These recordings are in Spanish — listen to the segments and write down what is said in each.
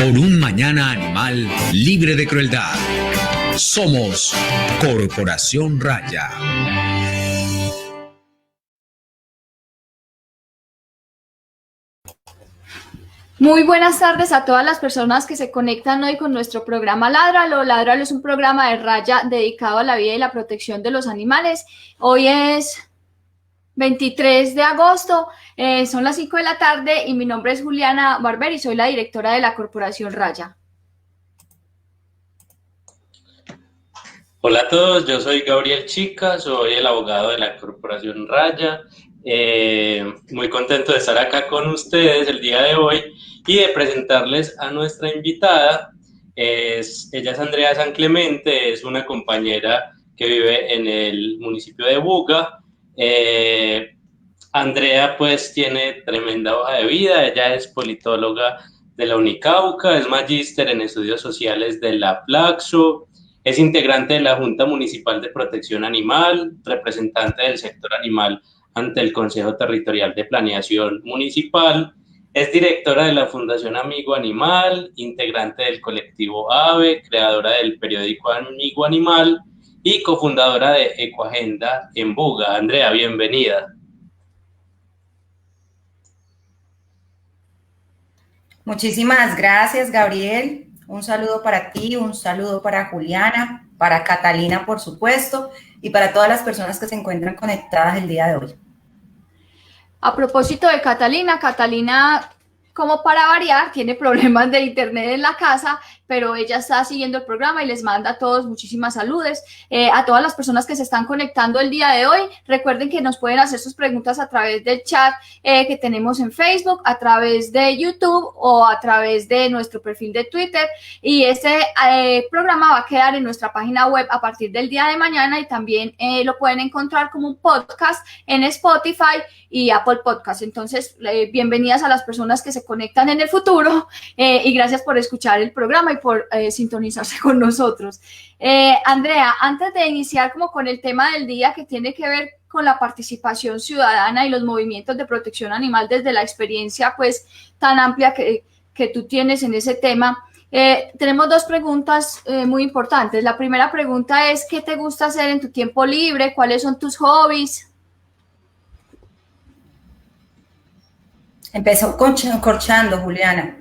por un mañana animal libre de crueldad. Somos Corporación Raya. Muy buenas tardes a todas las personas que se conectan hoy con nuestro programa Ládralo. Ládralo es un programa de Raya dedicado a la vida y la protección de los animales. Hoy es 23 de agosto, son las 5 de la tarde y mi nombre es Juliana Barber y soy la directora de la Corporación Raya. Hola a todos, yo soy Gabriel Chica, soy el abogado de la Corporación Raya. Muy contento de estar acá con ustedes el día de hoy y de presentarles a nuestra invitada. Ella es Andrea San Clemente, es una compañera que vive en el municipio de Buga. Andrea pues tiene tremenda hoja de vida, ella es politóloga de la Unicauca, es magíster en estudios sociales de la Flaxo, es integrante de la Junta Municipal de Protección Animal, representante del sector animal ante el Consejo Territorial de Planeación Municipal, es directora de la Fundación Amigo Animal, integrante del colectivo AVE, creadora del periódico Amigo Animal y cofundadora de Ecoagenda en Buga. Andrea, bienvenida. Muchísimas gracias, Gabriel. Un saludo para ti, un saludo para Juliana, para Catalina, por supuesto, y para todas las personas que se encuentran conectadas el día de hoy. A propósito de Catalina, como para variar, tiene problemas de internet en la casa, pero ella está siguiendo el programa y les manda a todos muchísimas saludes. A todas las personas que se están conectando el día de hoy, recuerden que nos pueden hacer sus preguntas a través del chat que tenemos en Facebook, a través de YouTube o a través de nuestro perfil de Twitter. Y este programa va a quedar en nuestra página web a partir del día de mañana y también lo pueden encontrar como un podcast en Spotify y Apple Podcast. Entonces, bienvenidas a las personas que se conectan en el futuro y gracias por escuchar el programa y por sintonizarse con nosotros. Andrea, antes de iniciar como con el tema del día que tiene que ver con la participación ciudadana y los movimientos de protección animal desde la experiencia pues tan amplia que tú tienes en ese tema, tenemos dos preguntas muy importantes. La primera pregunta es, ¿qué te gusta hacer en tu tiempo libre? ¿Cuáles son tus hobbies? Empezó corchando, Juliana.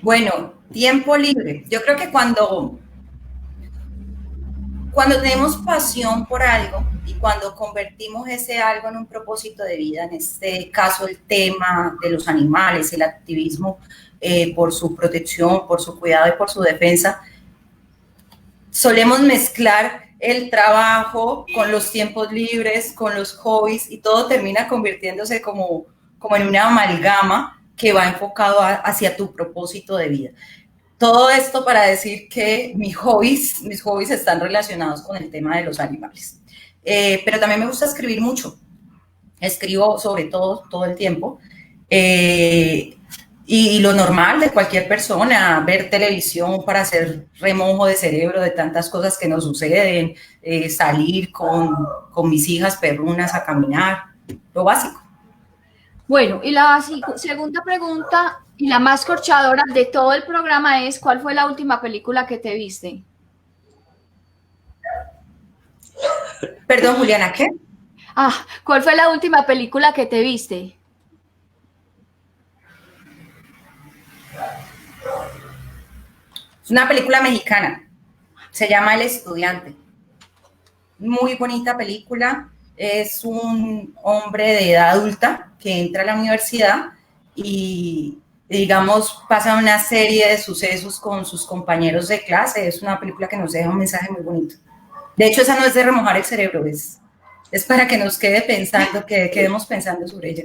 Bueno, tiempo libre. Yo creo que cuando tenemos pasión por algo y cuando convertimos ese algo en un propósito de vida, en este caso el tema de los animales, el activismo por su protección, por su cuidado y por su defensa, solemos mezclar el trabajo con los tiempos libres, con los hobbies y todo termina convirtiéndose como en una amalgama que va enfocado hacia tu propósito de vida. Todo esto para decir que mis hobbies están relacionados con el tema de los animales. Pero también me gusta escribir mucho. Escribo sobre todo el tiempo. Y lo normal de cualquier persona, ver televisión para hacer remojo de cerebro de tantas cosas que nos suceden, salir con mis hijas perrunas a caminar, lo básico. Bueno, y la segunda pregunta y la más corchadora de todo el programa es, ¿cuál fue la última película que te viste? Perdón, Juliana, ¿qué? ¿Cuál fue la última película que te viste? Es una película mexicana, se llama El Estudiante. Muy bonita película, es un hombre de edad adulta que entra a la universidad y, digamos, pasa una serie de sucesos con sus compañeros de clase. Es una película que nos deja un mensaje muy bonito. De hecho, esa no es de remojar el cerebro, es para que nos quede pensando, que quedemos pensando sobre ella.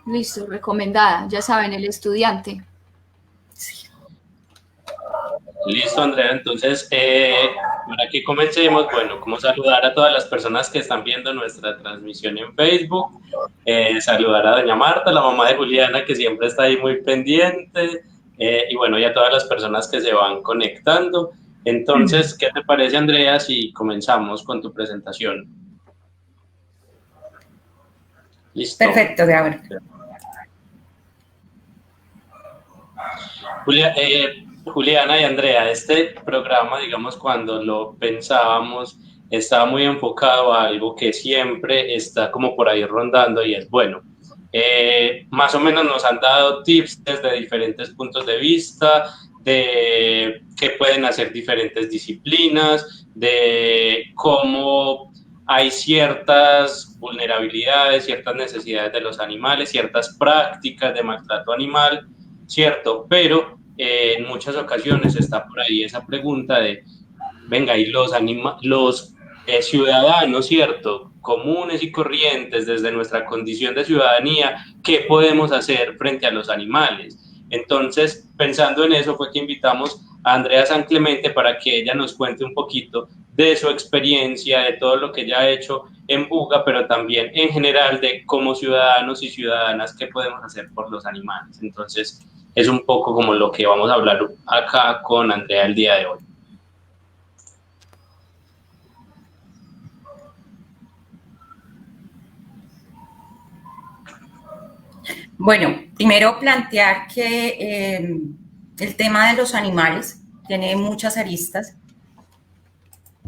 Listo, recomendada, ya saben, El Estudiante. Sí. Listo, Andrea. Entonces, para que comencemos, bueno, como saludar a todas las personas que están viendo nuestra transmisión en Facebook, saludar a doña Marta, la mamá de Juliana, que siempre está ahí muy pendiente, y bueno, y a todas las personas que se van conectando. Entonces, ¿qué te parece, Andrea, si comenzamos con tu presentación? Listo. Perfecto, Gabriel. Julia, Juliana y Andrea, este programa, digamos, cuando lo pensábamos, estaba muy enfocado a algo que siempre está como por ahí rondando y es, bueno, más o menos nos han dado tips desde diferentes puntos de vista, de qué pueden hacer diferentes disciplinas, de cómo hay ciertas vulnerabilidades, ciertas necesidades de los animales, ciertas prácticas de maltrato animal, ¿cierto? Pero en muchas ocasiones está por ahí esa pregunta de, venga, y los ciudadanos, ¿cierto? Comunes y corrientes desde nuestra condición de ciudadanía, ¿qué podemos hacer frente a los animales? Entonces, pensando en eso, fue que invitamos a Andrea San Clemente para que ella nos cuente un poquito de su experiencia, de todo lo que ella ha hecho en Buga, pero también en general de como ciudadanos y ciudadanas qué podemos hacer por los animales. Entonces, es un poco como lo que vamos a hablar acá con Andrea el día de hoy. Bueno, primero plantear que el tema de los animales tiene muchas aristas,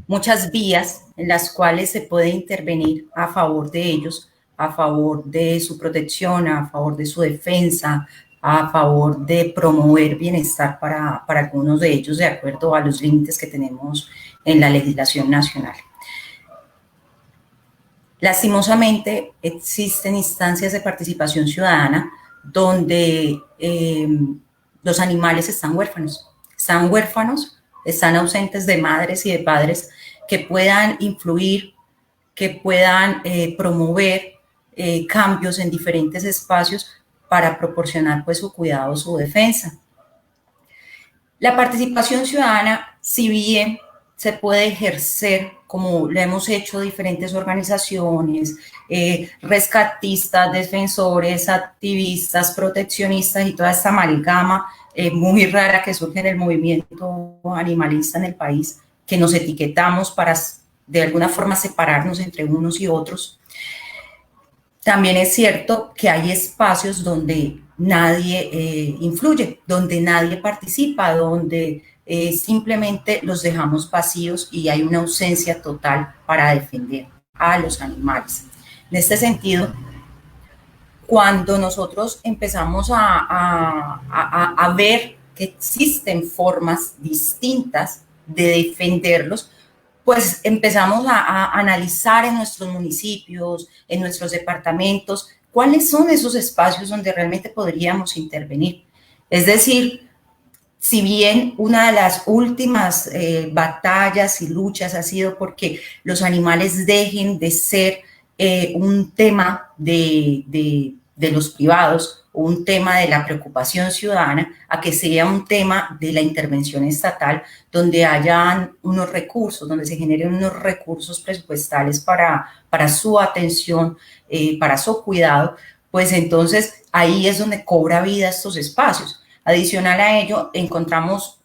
muchas vías en las cuales se puede intervenir a favor de ellos, a favor de su protección, a favor de su defensa, a favor de promover bienestar para algunos de ellos de acuerdo a los límites que tenemos en la legislación nacional. Lastimosamente, existen instancias de participación ciudadana donde los animales están huérfanos, están ausentes de madres y de padres que puedan influir, que puedan promover cambios en diferentes espacios para proporcionar pues su cuidado, su defensa. La participación ciudadana, si bien se puede ejercer como lo hemos hecho diferentes organizaciones, rescatistas, defensores, activistas, proteccionistas y toda esta amalgama muy rara que surge en el movimiento animalista en el país, que nos etiquetamos para de alguna forma separarnos entre unos y otros. También es cierto que hay espacios donde nadie influye, donde nadie participa, donde simplemente los dejamos vacíos y hay una ausencia total para defender a los animales. En este sentido, cuando nosotros empezamos a ver que existen formas distintas de defenderlos, pues empezamos a analizar en nuestros municipios, en nuestros departamentos, cuáles son esos espacios donde realmente podríamos intervenir. Es decir, si bien una de las últimas batallas y luchas ha sido porque los animales dejen de ser un tema de los privados, un tema de la preocupación ciudadana, a que sea un tema de la intervención estatal, donde hayan unos recursos, donde se generen unos recursos presupuestales para su atención, para su cuidado, pues entonces ahí es donde cobra vida estos espacios. Adicional a ello, encontramos,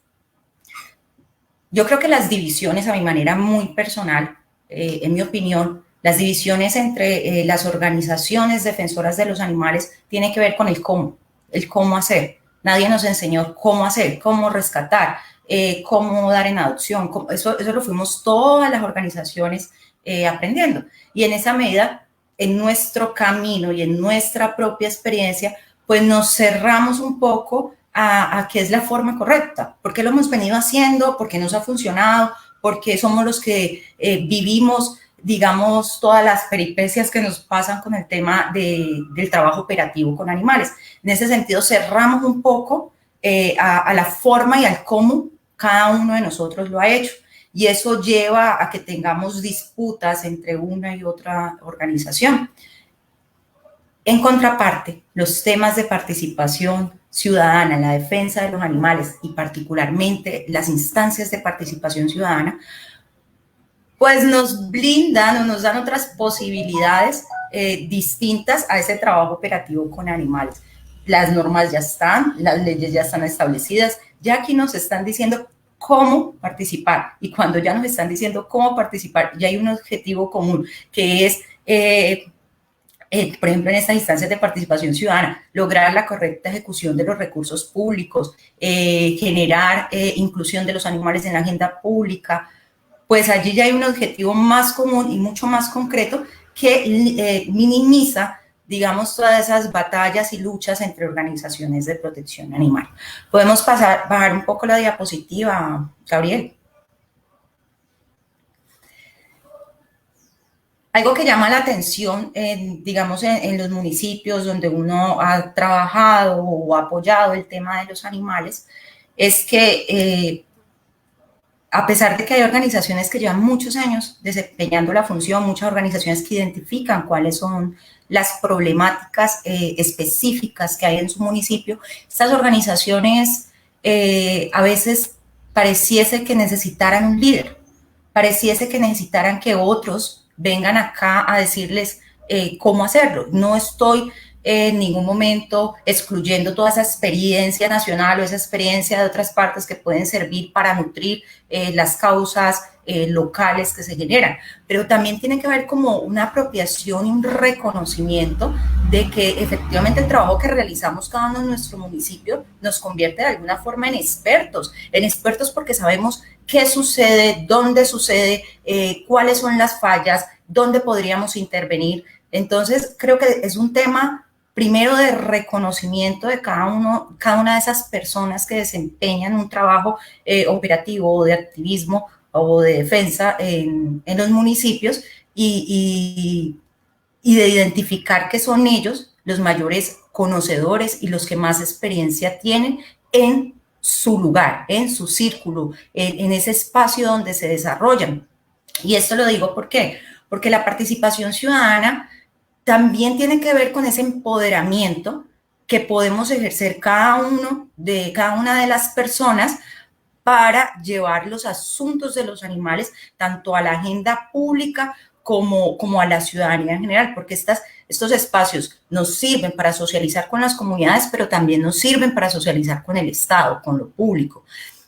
yo creo que las divisiones, a mi manera muy personal, en mi opinión, las divisiones entre las organizaciones defensoras de los animales tienen que ver con el cómo hacer. Nadie nos enseñó cómo hacer, cómo rescatar, cómo dar en adopción. Eso lo fuimos todas las organizaciones aprendiendo. Y en esa medida, en nuestro camino y en nuestra propia experiencia, pues nos cerramos un poco a qué es la forma correcta. ¿Por qué lo hemos venido haciendo? ¿Por qué nos ha funcionado? Porque somos los que vivimos, digamos, todas las peripecias que nos pasan con el tema del trabajo operativo con animales. En ese sentido, cerramos un poco a la forma y al cómo cada uno de nosotros lo ha hecho. Y eso lleva a que tengamos disputas entre una y otra organización. En contraparte, los temas de participación ciudadana, la defensa de los animales y particularmente las instancias de participación ciudadana, pues nos blindan o nos dan otras posibilidades distintas a ese trabajo operativo con animales. Las normas ya están, las leyes ya están establecidas, ya aquí nos están diciendo cómo participar, y cuando ya nos están diciendo cómo participar, ya hay un objetivo común, que es por ejemplo, en estas instancias de participación ciudadana, lograr la correcta ejecución de los recursos públicos, generar inclusión de los animales en la agenda pública, pues allí ya hay un objetivo más común y mucho más concreto que minimiza, digamos, todas esas batallas y luchas entre organizaciones de protección animal. Podemos bajar un poco la diapositiva, Gabriel. Algo que llama la atención, digamos, en los municipios donde uno ha trabajado o apoyado el tema de los animales, es que a pesar de que hay organizaciones que llevan muchos años desempeñando la función, muchas organizaciones que identifican cuáles son las problemáticas específicas que hay en su municipio, estas organizaciones a veces pareciese que necesitaran un líder, pareciese que necesitaran que otros vengan acá a decirles cómo hacerlo. No estoy en ningún momento excluyendo toda esa experiencia nacional o esa experiencia de otras partes que pueden servir para nutrir las causas locales que se generan, pero también tiene que haber como una apropiación y un reconocimiento de que efectivamente el trabajo que realizamos cada uno en nuestro municipio nos convierte de alguna forma en expertos porque sabemos qué sucede, dónde sucede, cuáles son las fallas, dónde podríamos intervenir. Entonces, creo que es un tema, primero, de reconocimiento de cada una de esas personas que desempeñan un trabajo operativo o de activismo o de defensa en los municipios y de identificar que son ellos los mayores conocedores y los que más experiencia tienen en su lugar, en su círculo, en ese espacio donde se desarrollan. Y esto lo digo ¿por qué? Porque la participación ciudadana también tiene que ver con ese empoderamiento que podemos ejercer cada una de las personas para llevar los asuntos de los animales tanto a la agenda pública como a la ciudadanía en general, porque estos espacios nos sirven para socializar con las comunidades, pero también nos sirven para socializar con el Estado, con lo público.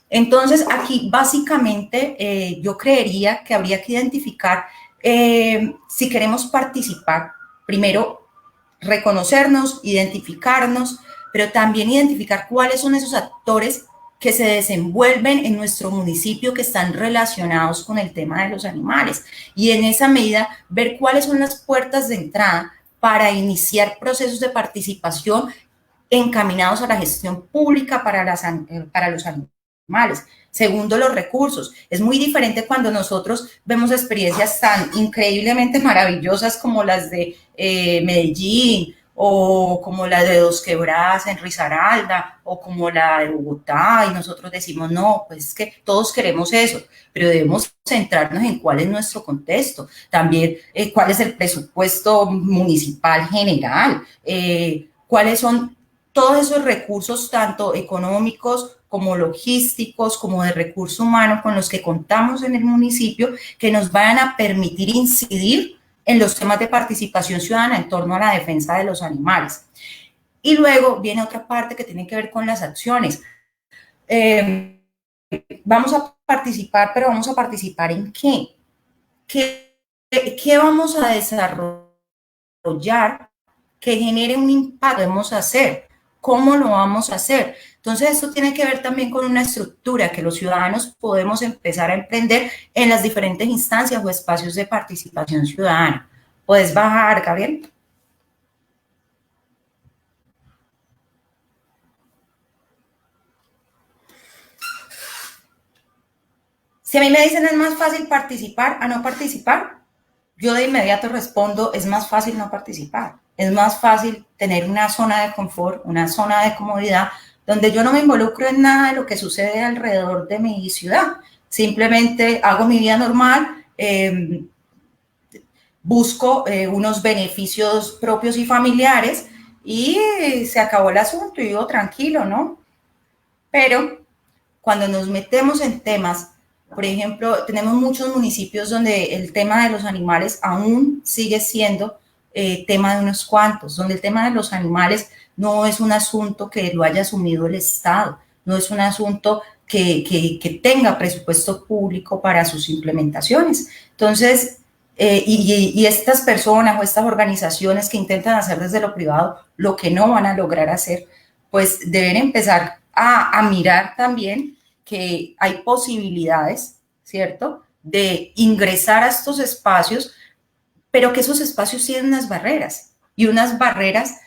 Entonces, aquí básicamente yo creería que habría que identificar si queremos participar, primero reconocernos, identificarnos, pero también identificar cuáles son esos actores que se desenvuelven en nuestro municipio que están relacionados con el tema de los animales y en esa medida ver cuáles son las puertas de entrada para iniciar procesos de participación encaminados a la gestión pública para los animales. Segundo, los recursos. Es muy diferente cuando nosotros vemos experiencias tan increíblemente maravillosas como las de Medellín o como la de Dos Quebradas en Risaralda o como la de Bogotá y nosotros decimos, no, pues es que todos queremos eso, pero debemos centrarnos en cuál es nuestro contexto, también cuál es el presupuesto municipal general, cuáles son todos esos recursos tanto económicos como logísticos, como de recurso humano con los que contamos en el municipio que nos van a permitir incidir en los temas de participación ciudadana en torno a la defensa de los animales. Y luego viene otra parte que tiene que ver con las acciones. Vamos a participar, pero ¿vamos a participar en qué? ¿Qué vamos a desarrollar que genere un impacto? ¿Qué vamos a hacer? ¿Cómo lo vamos a hacer? Entonces, esto tiene que ver también con una estructura que los ciudadanos podemos empezar a emprender en las diferentes instancias o espacios de participación ciudadana. ¿Puedes bajar, Gabriel? Si a mí me dicen es más fácil participar a no participar, yo de inmediato respondo, es más fácil no participar. Es más fácil tener una zona de confort, una zona de comodidad, donde yo no me involucro en nada de lo que sucede alrededor de mi ciudad. Simplemente hago mi vida normal, busco unos beneficios propios y familiares y se acabó el asunto y vivo tranquilo, ¿no? Pero cuando nos metemos en temas, por ejemplo, tenemos muchos municipios donde el tema de los animales aún sigue siendo tema de unos cuantos, donde el tema de los animales no es un asunto que lo haya asumido el Estado, no es un asunto que tenga presupuesto público para sus implementaciones. Entonces, y estas personas o estas organizaciones que intentan hacer desde lo privado lo que no van a lograr hacer, pues deben empezar a mirar también que hay posibilidades, ¿cierto?, de ingresar a estos espacios, pero que esos espacios tienen unas barreras, y unas barreras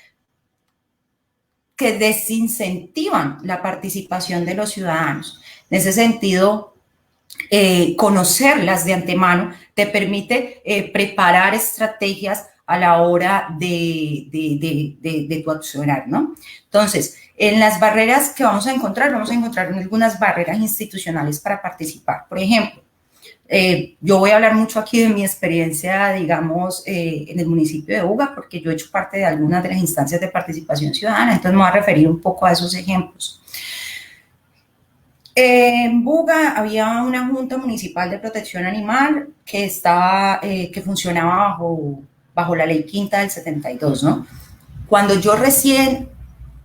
que desincentivan la participación de los ciudadanos. En ese sentido, conocerlas de antemano te permite preparar estrategias a la hora de tu accionar, ¿no? Entonces, en las barreras que vamos a encontrar algunas barreras institucionales para participar. Por ejemplo, yo voy a hablar mucho aquí de mi experiencia, digamos, en el municipio de Buga, porque yo he hecho parte de algunas de las instancias de participación ciudadana, entonces me voy a referir un poco a esos ejemplos. En Buga había una Junta Municipal de Protección Animal que funcionaba bajo la Ley Quinta del 72, ¿no? Cuando yo recién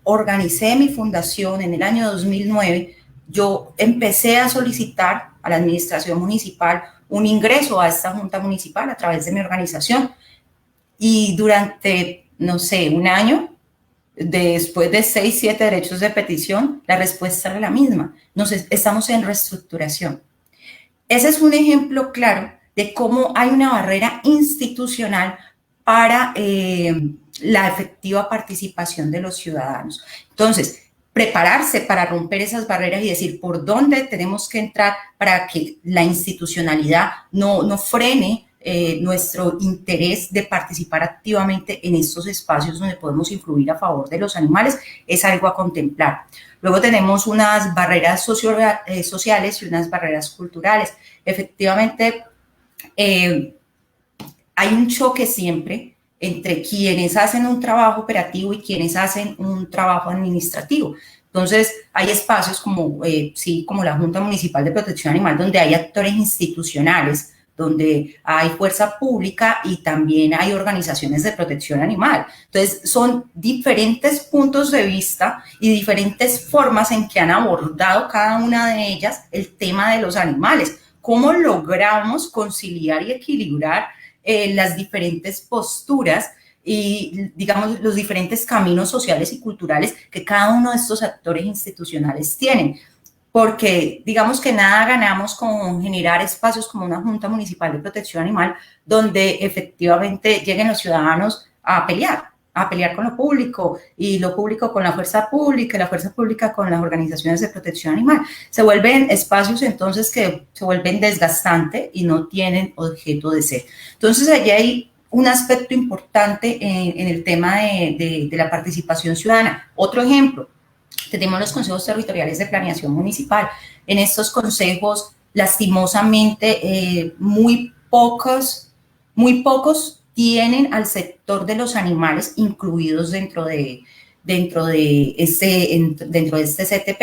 organicé mi fundación en el año 2009, yo empecé a solicitar a la administración municipal un ingreso a esta Junta Municipal a través de mi organización. Y durante, no sé, un año, después de 6, 7 derechos de petición, la respuesta era la misma. Estamos en reestructuración. Ese es un ejemplo claro de cómo hay una barrera institucional para la efectiva participación de los ciudadanos. Entonces, prepararse para romper esas barreras y decir por dónde tenemos que entrar para que la institucionalidad no frene nuestro interés de participar activamente en estos espacios donde podemos influir a favor de los animales, es algo a contemplar. Luego tenemos unas barreras sociales y unas barreras culturales. Efectivamente, hay un choque siempre entre quienes hacen un trabajo operativo y quienes hacen un trabajo administrativo. Entonces, hay espacios como la Junta Municipal de Protección Animal, donde hay actores institucionales, donde hay fuerza pública y también hay organizaciones de protección animal. Entonces, son diferentes puntos de vista y diferentes formas en que han abordado cada una de ellas el tema de los animales. ¿Cómo logramos conciliar y equilibrar las diferentes posturas y, digamos, los diferentes caminos sociales y culturales que cada uno de estos actores institucionales tienen? Porque digamos que nada ganamos con generar espacios como una Junta Municipal de Protección Animal donde efectivamente lleguen los ciudadanos a pelear con lo público y lo público con la fuerza pública y la fuerza pública con las organizaciones de protección animal. Se vuelven espacios entonces que se vuelven desgastantes y no tienen objeto de ser. Entonces allí hay un aspecto importante en el tema de la participación ciudadana. Otro ejemplo. Tenemos los consejos territoriales de planeación municipal. En estos consejos, lastimosamente, muy pocos tienen al sector de los animales incluidos dentro de este CTP.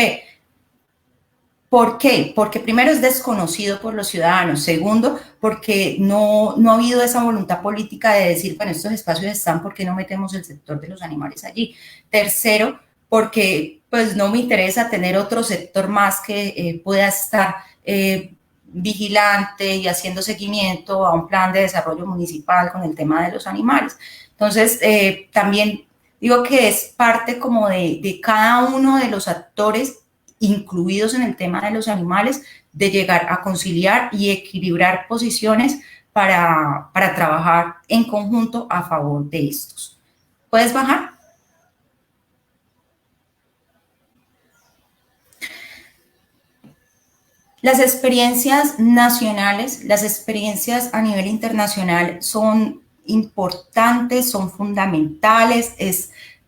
¿Por qué? Porque primero es desconocido por los ciudadanos. Segundo, porque no ha habido esa voluntad política de decir, bueno, estos espacios están, ¿por qué no metemos el sector de los animales allí? Tercero, porque pues no me interesa tener otro sector más que pueda estar vigilante y haciendo seguimiento a un plan de desarrollo municipal con el tema de los animales. Entonces, también digo que es parte como de cada uno de los actores incluidos en el tema de los animales, de llegar a conciliar y equilibrar posiciones para trabajar en conjunto a favor de estos. ¿Puedes bajar? Las experiencias nacionales, las experiencias a nivel internacional son importantes, son fundamentales.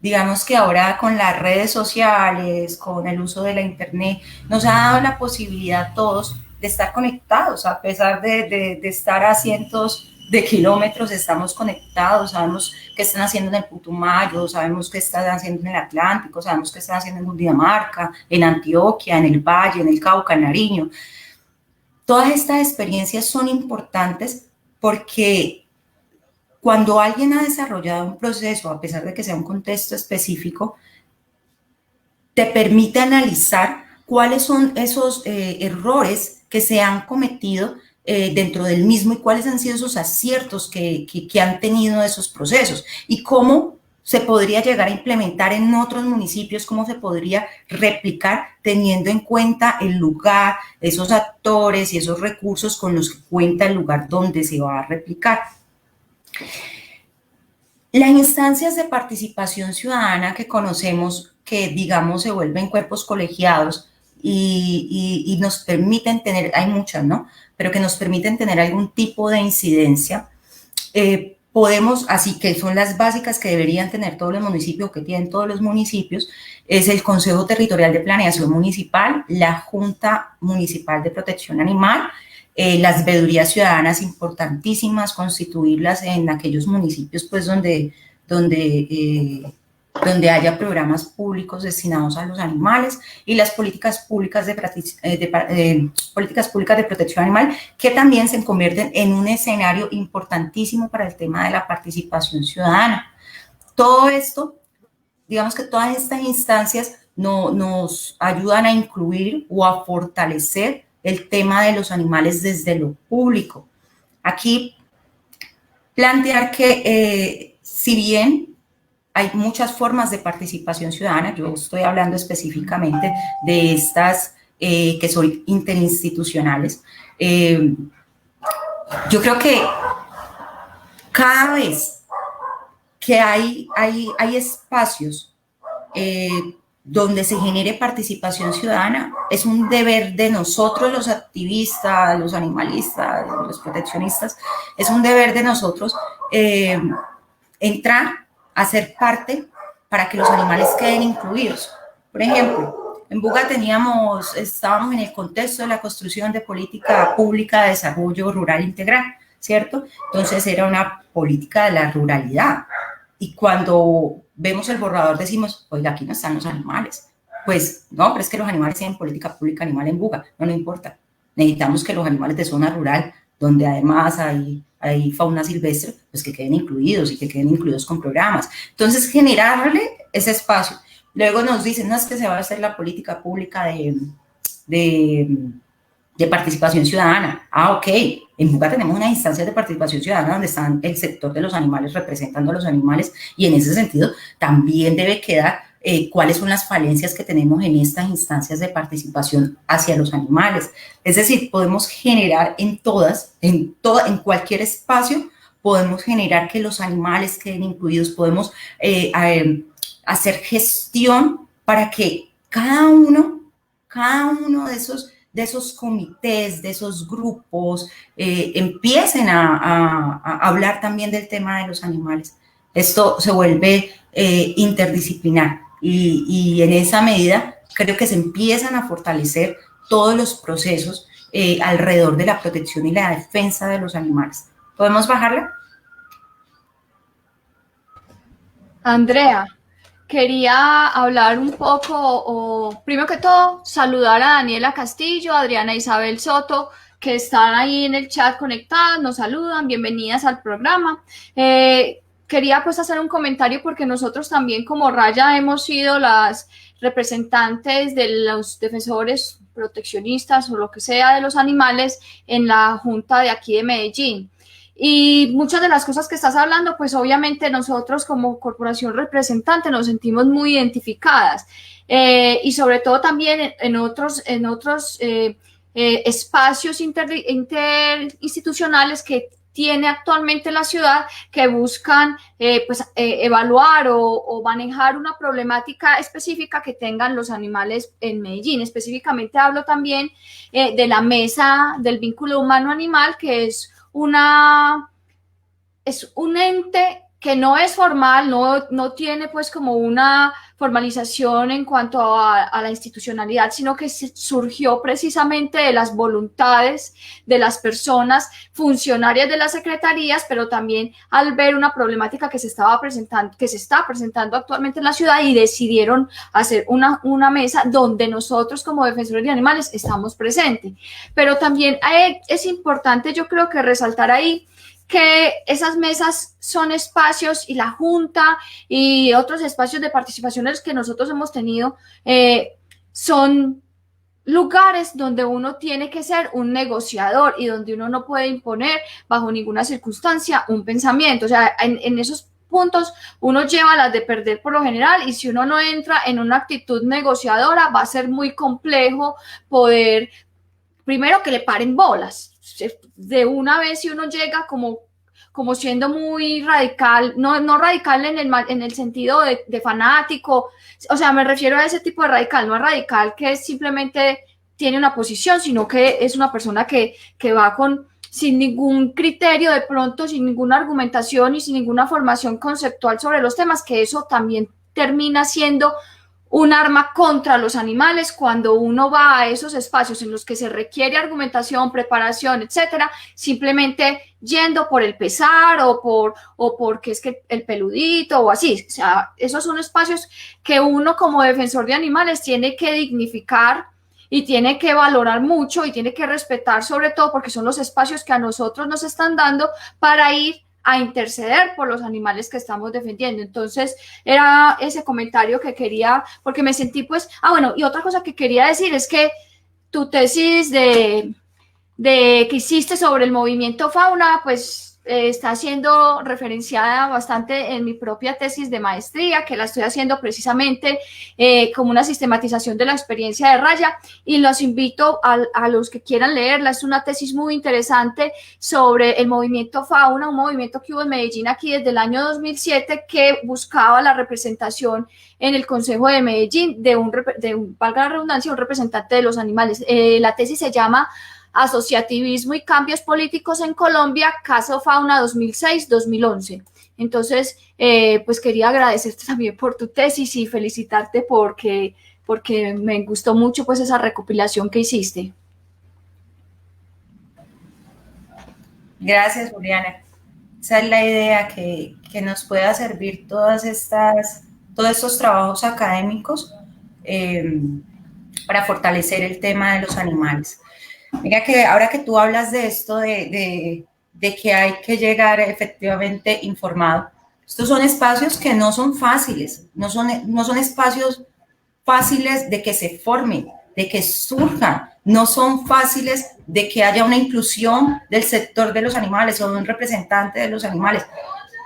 Digamos que ahora con las redes sociales, con el uso de la internet, nos ha dado la posibilidad a todos de estar conectados, a pesar de estar a cientos de kilómetros, estamos conectados, sabemos qué están haciendo en el Putumayo, sabemos qué están haciendo en el Atlántico, sabemos qué están haciendo en Cundinamarca, en Antioquia, en el Valle, en el Cauca, en Nariño. Todas estas experiencias son importantes porque cuando alguien ha desarrollado un proceso, a pesar de que sea un contexto específico, te permite analizar cuáles son esos errores que se han cometido dentro del mismo y cuáles han sido esos aciertos que han tenido esos procesos y cómo se podría llegar a implementar en otros municipios, cómo se podría replicar teniendo en cuenta el lugar, esos actores y esos recursos con los que cuenta el lugar donde se va a replicar. Las instancias de participación ciudadana que conocemos, que digamos se vuelven cuerpos colegiados y nos permiten tener, hay muchas, ¿no? Pero que nos permiten tener algún tipo de incidencia, podemos, así que son las básicas que deberían tener todos los municipios, que tienen todos los municipios, es el Consejo Territorial de Planeación Municipal, la Junta Municipal de Protección Animal, las veedurías ciudadanas importantísimas, constituirlas en aquellos municipios pues donde haya programas públicos destinados a los animales y las políticas públicas de protección animal, que también se convierten en un escenario importantísimo para el tema de la participación ciudadana. Todo esto, digamos que todas estas instancias nos ayudan a incluir o a fortalecer el tema de los animales desde lo público. Aquí plantear que si bien hay muchas formas de participación ciudadana, yo estoy hablando específicamente de estas que son interinstitucionales, yo creo que cada vez que hay espacios donde se genere participación ciudadana, es un deber de nosotros los activistas, los animalistas, los proteccionistas, es un deber de nosotros entrar a ser parte para que los animales queden incluidos. Por ejemplo, en Buga estábamos en el contexto de la construcción de política pública de desarrollo rural integral, ¿cierto? Entonces era una política de la ruralidad. Y cuando vemos el borrador decimos, oiga, aquí no están los animales. Pues no, pero es que los animales tienen política pública animal en Buga. No importa. Necesitamos que los animales de zona rural, donde además hay fauna silvestre, pues que queden incluidos y que queden incluidos con programas. Entonces, generarle ese espacio. Luego nos dicen, no, es que se va a hacer la política pública de participación ciudadana. Ah, ok. En Buga tenemos unas instancias de participación ciudadana donde están el sector de los animales representando a los animales y en ese sentido también debe quedar cuáles son las falencias que tenemos en estas instancias de participación hacia los animales. Es decir, podemos generar en cualquier espacio, podemos generar que los animales queden incluidos, podemos hacer gestión para que cada uno de esos comités, de esos grupos, empiecen a hablar también del tema de los animales. Esto se vuelve interdisciplinar y en esa medida creo que se empiezan a fortalecer todos los procesos alrededor de la protección y la defensa de los animales. ¿Podemos bajarla? Andrea, quería hablar un poco, o primero que todo, saludar a Daniela Castillo, Adriana Isabel Soto, que están ahí en el chat conectadas, nos saludan, bienvenidas al programa. Quería pues hacer un comentario porque nosotros también como Raya hemos sido las representantes de los defensores proteccionistas o lo que sea de los animales en la junta de aquí de Medellín. Y muchas de las cosas que estás hablando, pues obviamente nosotros como corporación representante nos sentimos muy identificadas y sobre todo también en otros espacios interinstitucionales que tiene actualmente la ciudad que buscan evaluar o manejar una problemática específica que tengan los animales en Medellín. Específicamente hablo también de la mesa del vínculo humano-animal, que es un ente que no es formal, no tiene pues como una formalización en cuanto a la institucionalidad, sino que surgió precisamente de las voluntades de las personas funcionarias de las secretarías, pero también al ver una problemática que se está presentando actualmente en la ciudad y decidieron hacer una mesa donde nosotros como defensores de animales estamos presentes. Pero también es importante, yo creo que resaltar ahí que esas mesas son espacios y la Junta y otros espacios de participación en los que nosotros hemos tenido son lugares donde uno tiene que ser un negociador y donde uno no puede imponer bajo ninguna circunstancia un pensamiento. O sea, en esos puntos uno lleva las de perder por lo general, y si uno no entra en una actitud negociadora va a ser muy complejo poder, primero, que le paren bolas. De una vez, si uno llega como siendo muy radical, no radical en el sentido de fanático, o sea, me refiero a ese tipo de radical, no a radical que simplemente tiene una posición, sino que es una persona que va sin ningún criterio, de pronto, sin ninguna argumentación y sin ninguna formación conceptual sobre los temas, que eso también termina siendo un arma contra los animales cuando uno va a esos espacios en los que se requiere argumentación, preparación, etcétera, simplemente yendo por el pesar o porque es que el peludito o así. O sea, esos son espacios que uno como defensor de animales tiene que dignificar y tiene que valorar mucho y tiene que respetar, sobre todo porque son los espacios que a nosotros nos están dando para ir a interceder por los animales que estamos defendiendo. Entonces, era ese comentario que quería, porque me sentí pues, bueno, y otra cosa que quería decir es que tu tesis que hiciste sobre el movimiento fauna, pues está siendo referenciada bastante en mi propia tesis de maestría, que la estoy haciendo precisamente como una sistematización de la experiencia de Raya, y los invito a los que quieran leerla. Es una tesis muy interesante sobre el movimiento fauna, un movimiento que hubo en Medellín aquí desde el año 2007 que buscaba la representación en el Consejo de Medellín de valga la redundancia, un representante de los animales. La tesis se llama Asociativismo y cambios políticos en Colombia, caso Fauna 2006-2011. Entonces, pues quería agradecerte también por tu tesis y felicitarte porque me gustó mucho pues esa recopilación que hiciste. Gracias, Juliana. Esa es la idea, que nos pueda servir todos estos trabajos académicos para fortalecer el tema de los animales. Mira que ahora que tú hablas de esto, de que hay que llegar efectivamente informado, estos son espacios que no son fáciles, no son espacios fáciles de que se formen, de que surjan, no son fáciles de que haya una inclusión del sector de los animales o de un representante de los animales.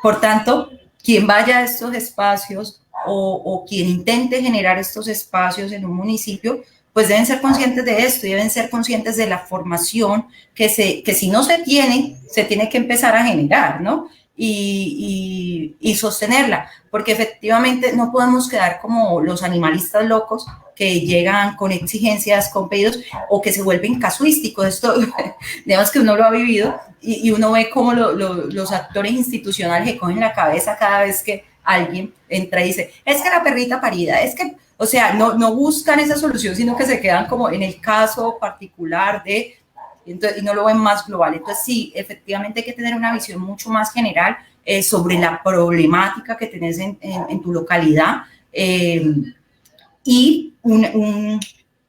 Por tanto, quien vaya a estos espacios o quien intente generar estos espacios en un municipio, pues deben ser conscientes de esto y deben ser conscientes de la formación que si no se tiene que empezar a generar, ¿no? Y sostenerla, porque efectivamente no podemos quedar como los animalistas locos que llegan con exigencias, con pedidos, o que se vuelven casuísticos. Esto, digamos que uno lo ha vivido y uno ve cómo los actores institucionales que cogen la cabeza cada vez que alguien entra y dice, es que la perrita parida, es que, o sea, no buscan esa solución, sino que se quedan como en el caso particular y no lo ven más global. Entonces, sí, efectivamente hay que tener una visión mucho más general sobre la problemática que tenés en tu localidad y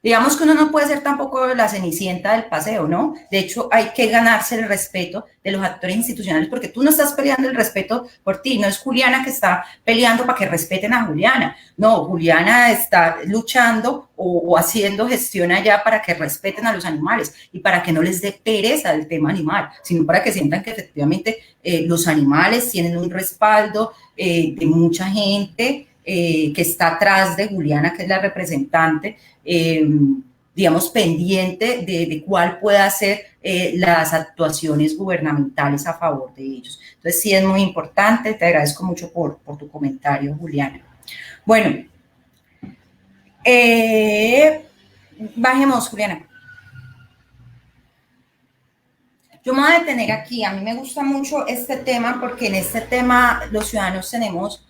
digamos que uno no puede ser tampoco la cenicienta del paseo, ¿no? De hecho, hay que ganarse el respeto de los actores institucionales, porque tú no estás peleando el respeto por ti, no es Juliana que está peleando para que respeten a Juliana, no, Juliana está luchando o haciendo gestión allá para que respeten a los animales y para que no les dé pereza el tema animal, sino para que sientan que efectivamente los animales tienen un respaldo de mucha gente que está atrás de Juliana, que es la representante, digamos, pendiente de cuál pueda ser las actuaciones gubernamentales a favor de ellos. Entonces, sí es muy importante. Te agradezco mucho por tu comentario, Juliana. Bueno, bajemos, Juliana. Yo me voy a detener aquí. A mí me gusta mucho este tema porque en este tema los ciudadanos tenemos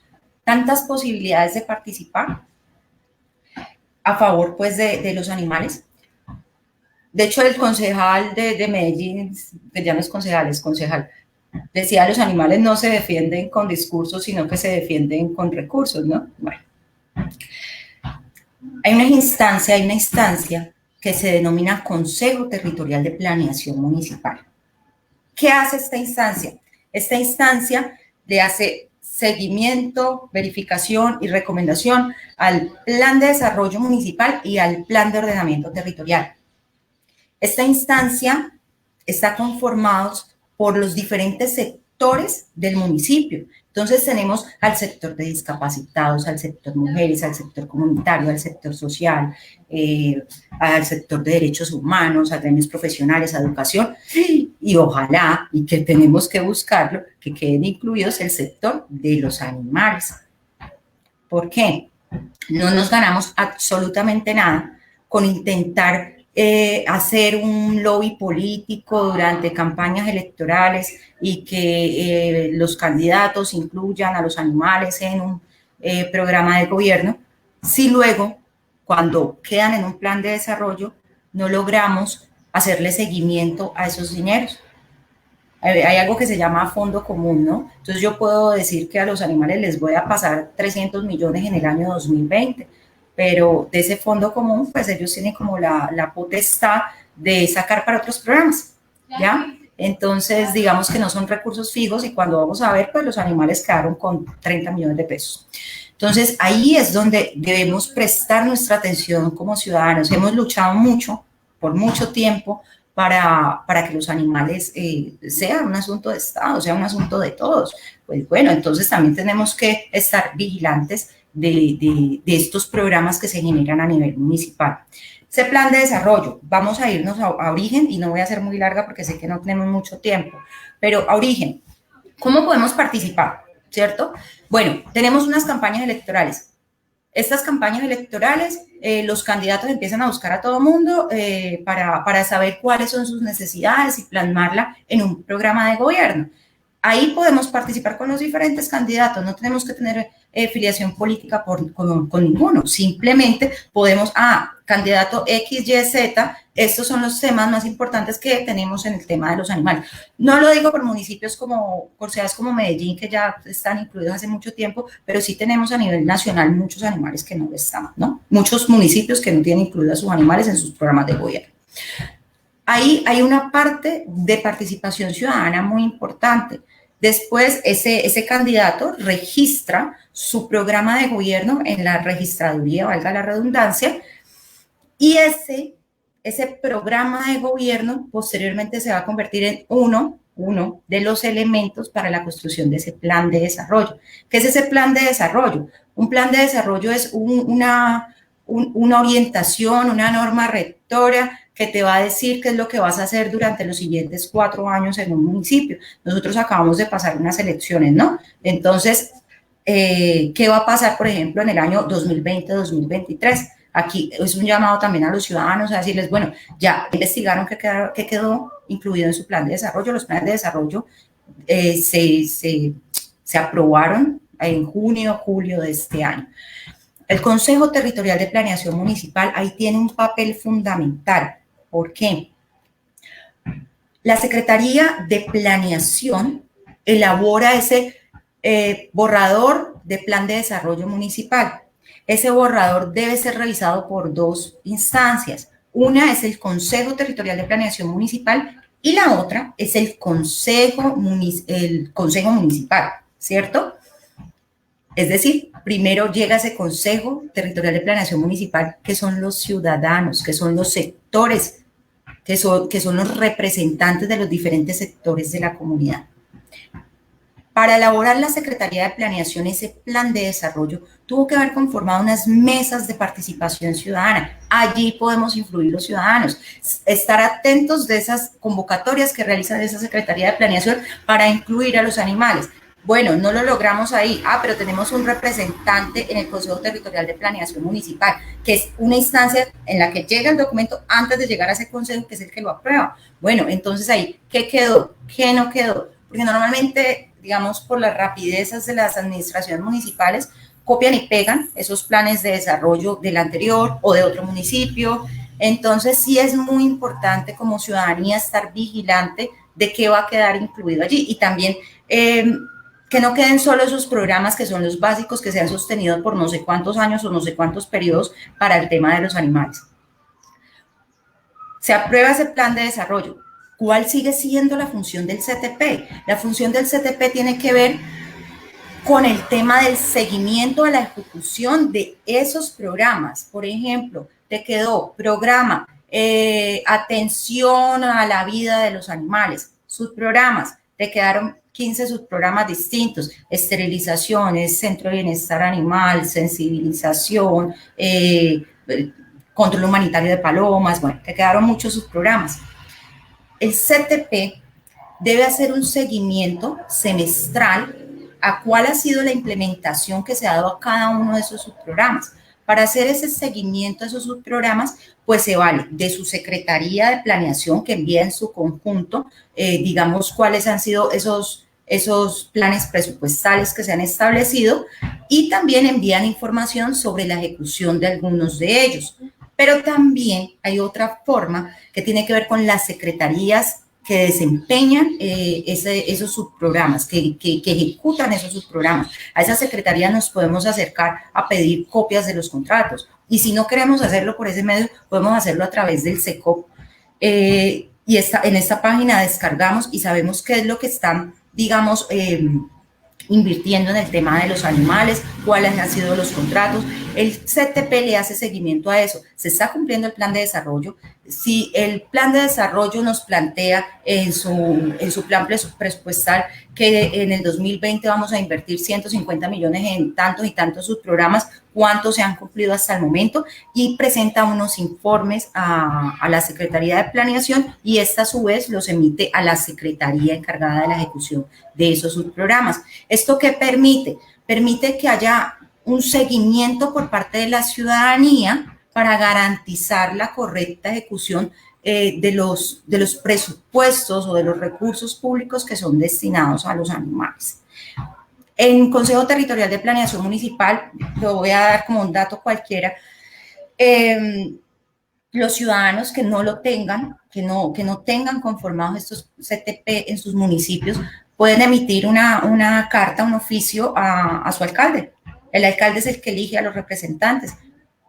tantas posibilidades de participar a favor, pues, de los animales. De hecho, el concejal de Medellín, que ya no es concejal, es concejal, decía, los animales no se defienden con discursos, sino que se defienden con recursos, ¿no? Bueno, hay una instancia que se denomina Consejo Territorial de Planeación Municipal. ¿Qué hace esta instancia? Esta instancia le hace seguimiento, verificación y recomendación al Plan de Desarrollo Municipal y al Plan de Ordenamiento Territorial. Esta instancia está conformada por los diferentes sectores del municipio. Entonces tenemos al sector de discapacitados, al sector mujeres, al sector comunitario, al sector social, al sector de derechos humanos, a gremios profesionales, a educación, y ojalá, y que tenemos que buscarlo, que queden incluidos el sector de los animales. ¿Por qué? No nos ganamos absolutamente nada con intentar hacer un lobby político durante campañas electorales y que los candidatos incluyan a los animales en un programa de gobierno, si luego, cuando quedan en un plan de desarrollo, no logramos hacerle seguimiento a esos dineros. Hay algo que se llama fondo común, ¿no? Entonces yo puedo decir que a los animales les voy a pasar 300 millones en el año 2020, pero de ese fondo común, pues ellos tienen como la potestad de sacar para otros programas, ¿ya? Entonces, digamos que no son recursos fijos y cuando vamos a ver, pues los animales quedaron con 30 millones de pesos. Entonces, ahí es donde debemos prestar nuestra atención como ciudadanos. Hemos luchado mucho, por mucho tiempo, para que los animales sean un asunto de Estado, sea un asunto de todos. Pues bueno, entonces también tenemos que estar vigilantes de estos programas que se generan a nivel municipal. Ese plan de desarrollo, vamos a irnos a origen, y no voy a ser muy larga porque sé que no tenemos mucho tiempo, pero a origen, ¿cómo podemos participar? ¿Cierto? Bueno, tenemos unas campañas electorales. Estas campañas electorales, los candidatos empiezan a buscar a todo mundo para saber cuáles son sus necesidades y plasmarla en un programa de gobierno. Ahí podemos participar con los diferentes candidatos, no tenemos que tener filiación política con ninguno, simplemente podemos, candidato X, Y, Z, estos son los temas más importantes que tenemos en el tema de los animales. No lo digo por municipios por ciudades como Medellín, que ya están incluidos hace mucho tiempo, pero sí tenemos a nivel nacional muchos animales que no están, ¿no? Muchos municipios que no tienen incluidos a sus animales en sus programas de gobierno. Ahí hay una parte de participación ciudadana muy importante. Después, ese candidato registra su programa de gobierno en la registraduría, valga la redundancia, y ese programa de gobierno posteriormente se va a convertir en uno de los elementos para la construcción de ese plan de desarrollo. ¿Qué es ese plan de desarrollo? Un plan de desarrollo es una orientación, una norma rectora que te va a decir qué es lo que vas a hacer durante los siguientes 4 años en un municipio. Nosotros acabamos de pasar unas elecciones, ¿no? Entonces, ¿qué va a pasar, por ejemplo, en el año 2020-2023? Aquí es un llamado también a los ciudadanos a decirles, bueno, ya investigaron qué quedó incluido en su plan de desarrollo. Los planes de desarrollo se aprobaron en junio, julio de este año. El Consejo Territorial de Planeación Municipal ahí tiene un papel fundamental. ¿Por qué? La Secretaría de Planeación elabora ese borrador de plan de desarrollo municipal. Ese borrador debe ser revisado por 2 instancias. Una es el Consejo Territorial de Planeación Municipal y la otra es el Consejo Municipal, ¿cierto? Es decir, primero llega ese Consejo Territorial de Planeación Municipal, que son los ciudadanos, que son los sectores, que son los representantes de los diferentes sectores de la comunidad. Para elaborar la Secretaría de Planeación ese plan de desarrollo, tuvo que haber conformado unas mesas de participación ciudadana. Allí podemos influir los ciudadanos, estar atentos de esas convocatorias que realiza esa Secretaría de Planeación para incluir a los animales. Bueno, no lo logramos ahí, pero tenemos un representante en el Consejo Territorial de Planeación Municipal, que es una instancia en la que llega el documento antes de llegar a ese consejo, que es el que lo aprueba. Bueno, entonces ahí, ¿qué quedó? ¿Qué no quedó? Porque normalmente, digamos, por las rapidezas de las administraciones municipales, copian y pegan esos planes de desarrollo del anterior o de otro municipio. Entonces, sí es muy importante como ciudadanía estar vigilante de qué va a quedar incluido allí. Y también que no queden solo esos programas que son los básicos, que se han sostenido por no sé cuántos años o no sé cuántos periodos para el tema de los animales. Se aprueba ese plan de desarrollo. ¿Cuál sigue siendo la función del CTP? La función del CTP tiene que ver con el tema del seguimiento a la ejecución de esos programas. Por ejemplo, te quedó programa atención a la vida de los animales, subprogramas, te quedaron 15 subprogramas distintos, esterilizaciones, centro de bienestar animal, sensibilización, control humanitario de palomas, bueno, te quedaron muchos subprogramas. El CTP debe hacer un seguimiento semestral a cuál ha sido la implementación que se ha dado a cada uno de esos subprogramas. Para hacer ese seguimiento de esos subprogramas, pues se vale de su Secretaría de Planeación, que envía en su conjunto, digamos, cuáles han sido esos planes presupuestales que se han establecido, y también envían información sobre la ejecución de algunos de ellos. Pero también hay otra forma que tiene que ver con las secretarías que desempeñan esos subprogramas, que ejecutan esos subprogramas. A esa secretaría nos podemos acercar a pedir copias de los contratos. Y si no queremos hacerlo por ese medio, podemos hacerlo a través del SECOP. Y en esta página descargamos y sabemos qué es lo que están, digamos, invirtiendo en el tema de los animales, cuáles han sido los contratos. El CTP le hace seguimiento a eso. Se está cumpliendo el plan de desarrollo. Si el plan de desarrollo nos plantea en su plan presupuestal que en el 2020 vamos a invertir 150 millones en tantos y tantos subprogramas, cuántos se han cumplido hasta el momento, y presenta unos informes a la Secretaría de Planeación, y esta a su vez los emite a la Secretaría encargada de la ejecución de esos subprogramas. ¿Esto qué permite? Permite que haya un seguimiento por parte de la ciudadanía para garantizar la correcta ejecución de los presupuestos o de los recursos públicos que son destinados a los animales. En Consejo Territorial de Planeación Municipal, lo voy a dar como un dato cualquiera, los ciudadanos que no lo tengan, que no tengan conformados estos CTP en sus municipios, pueden emitir una carta, un oficio a su alcalde. El alcalde es el que elige a los representantes.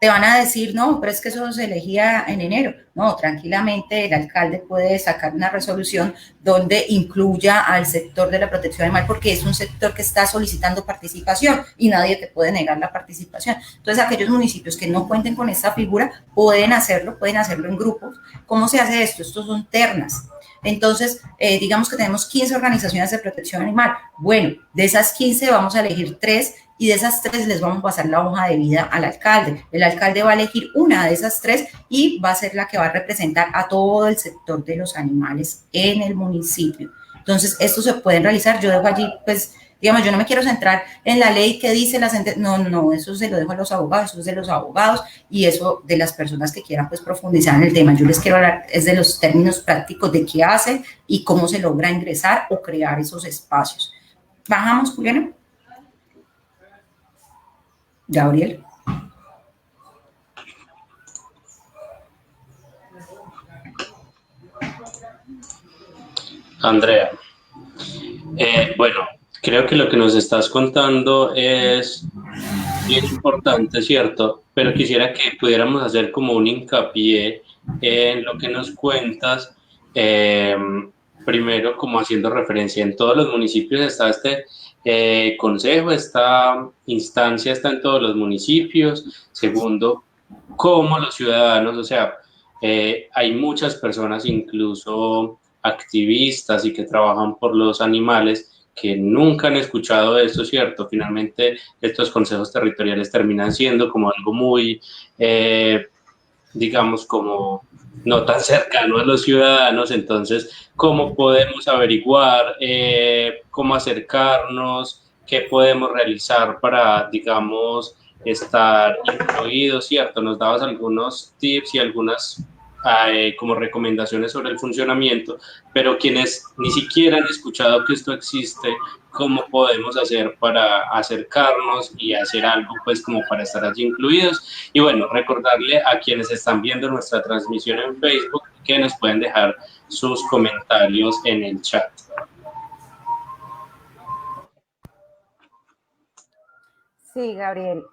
Te van a decir, no, pero es que eso se elegía en enero. No, tranquilamente el alcalde puede sacar una resolución donde incluya al sector de la protección animal, porque es un sector que está solicitando participación y nadie te puede negar la participación. Entonces, aquellos municipios que no cuenten con esta figura pueden hacerlo en grupos. ¿Cómo se hace esto? Estos son ternas. Entonces, digamos que tenemos 15 organizaciones de protección animal. Bueno, de esas 15 vamos a elegir 3, y de esas 3 les vamos a pasar la hoja de vida al alcalde. El alcalde va a elegir una de esas 3 y va a ser la que va a representar a todo el sector de los animales en el municipio. Entonces, esto se pueden realizar. Yo dejo allí, pues, digamos, yo no me quiero centrar en la ley que dice la sentencia. No, eso se lo dejo a los abogados, eso es de los abogados y eso de las personas que quieran, pues, profundizar en el tema. Yo les quiero hablar es de los términos prácticos de qué hacen y cómo se logra ingresar o crear esos espacios. Bajamos, Juliana. Gabriel. Andrea, bueno, creo que lo que nos estás contando es bien importante, ¿cierto? Pero quisiera que pudiéramos hacer como un hincapié en lo que nos cuentas. Primero, como haciendo referencia, en todos los municipios está este consejo, esta instancia está en todos los municipios. Segundo, cómo los ciudadanos, o sea, hay muchas personas, incluso activistas y que trabajan por los animales, que nunca han escuchado esto, ¿cierto? Finalmente, estos consejos territoriales terminan siendo como algo muy, digamos, como no tan cercano a los ciudadanos. Entonces, ¿cómo podemos averiguar, cómo acercarnos, qué podemos realizar para, digamos, estar incluidos, ¿cierto? Nos dabas algunos tips y algunas como recomendaciones sobre el funcionamiento, pero quienes ni siquiera han escuchado que esto existe, ¿cómo podemos hacer para acercarnos y hacer algo, pues, como para estar allí incluidos? Y bueno, recordarle a quienes están viendo nuestra transmisión en Facebook que nos pueden dejar sus comentarios en el chat. Sí, Gabriel.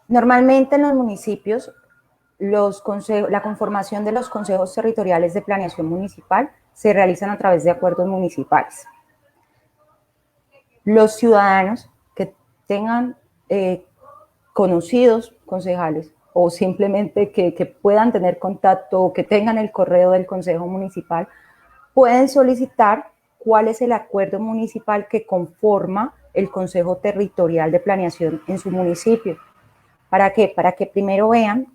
Normalmente en los municipios, la conformación de los consejos territoriales de planeación municipal se realizan a través de acuerdos municipales. los ciudadanos que tengan conocidos concejales o simplemente que puedan tener contacto o que tengan el correo del Consejo Municipal, pueden solicitar cuál es el acuerdo municipal que conforma el Consejo Territorial de Planeación en su municipio. ¿Para qué? Para que primero vean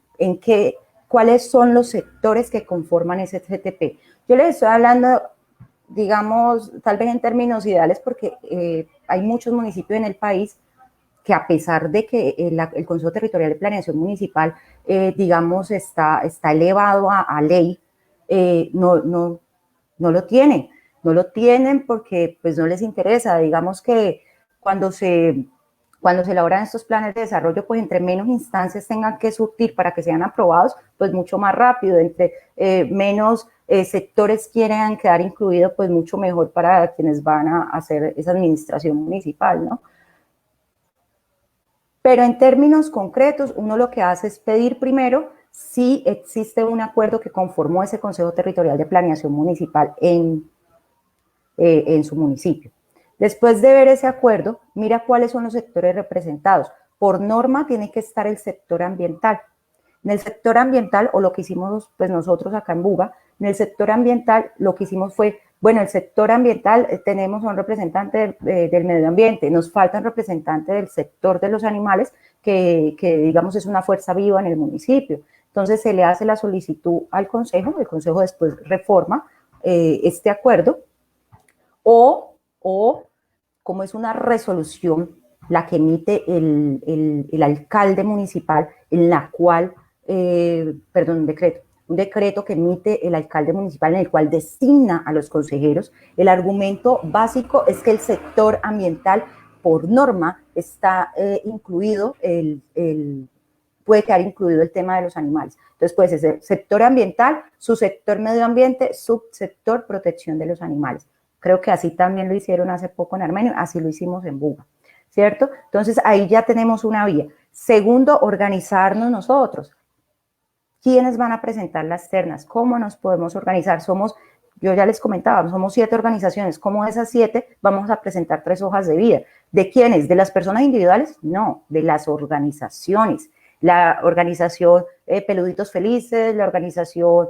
cuáles son los sectores que conforman ese CTP. Yo les estoy hablando, digamos, tal vez en términos ideales, porque hay muchos municipios en el país que, a pesar de que el Consejo Territorial de Planeación Municipal, digamos, está elevado a ley, no lo tienen. No lo tienen porque pues no les interesa. Digamos que cuando se elaboran estos planes de desarrollo, pues entre menos instancias tengan que surtir para que sean aprobados, pues mucho más rápido, entre menos sectores quieran quedar incluidos, pues mucho mejor para quienes van a hacer esa administración municipal, ¿no? Pero en términos concretos, uno lo que hace es pedir primero si existe un acuerdo que conformó ese Consejo Territorial de Planeación Municipal en su municipio. Después de ver ese acuerdo, mira cuáles son los sectores representados. Por norma tiene que estar el sector ambiental. En el sector ambiental, o lo que hicimos pues nosotros acá en Buga, en el sector ambiental lo que hicimos fue, bueno, el sector ambiental tenemos un representante del medio ambiente, nos falta un representante del sector de los animales que digamos es una fuerza viva en el municipio. Entonces se le hace la solicitud al Consejo, el Consejo después reforma este acuerdo, o como es una resolución la que emite el alcalde municipal, en la cual, un decreto que emite el alcalde municipal, en el cual designa a los consejeros. El argumento básico es que el sector ambiental, por norma, está incluido, puede quedar incluido el tema de los animales. Entonces puede ser sector ambiental, subsector medio ambiente, subsector protección de los animales. Creo que así también lo hicieron hace poco en Armenio, así lo hicimos en Buga, ¿cierto? Entonces ahí ya tenemos una vía. Segundo, organizarnos nosotros. ¿Quiénes van a presentar las ternas? ¿Cómo nos podemos organizar? Yo ya les comentaba, somos 7 organizaciones. ¿Cómo de esas 7 vamos a presentar 3 hojas de vida? ¿De quiénes? ¿De las personas individuales? No, de las organizaciones. La organización Peluditos Felices, la organización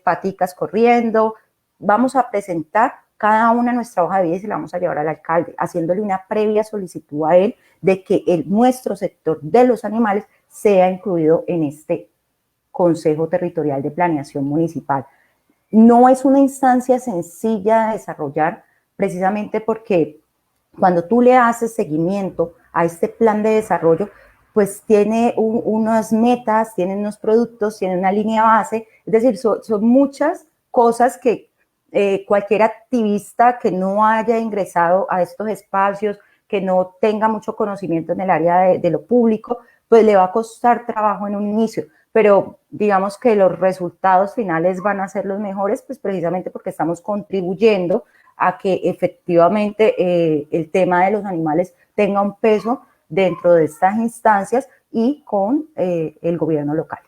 Paticas Corriendo. Vamos a presentar cada una nuestra hoja de vida y se la vamos a llevar al alcalde, haciéndole una previa solicitud a él de que nuestro sector de los animales sea incluido en este Consejo Territorial de Planeación Municipal. No es una instancia sencilla de desarrollar, precisamente porque cuando tú le haces seguimiento a este plan de desarrollo, pues tiene unas metas, tiene unos productos, tiene una línea base, es decir, son muchas cosas que cualquier activista que no haya ingresado a estos espacios, que no tenga mucho conocimiento en el área de lo público, pues le va a costar trabajo en un inicio, pero digamos que los resultados finales van a ser los mejores, pues precisamente porque estamos contribuyendo a que efectivamente el tema de los animales tenga un peso dentro de estas instancias y con el gobierno local.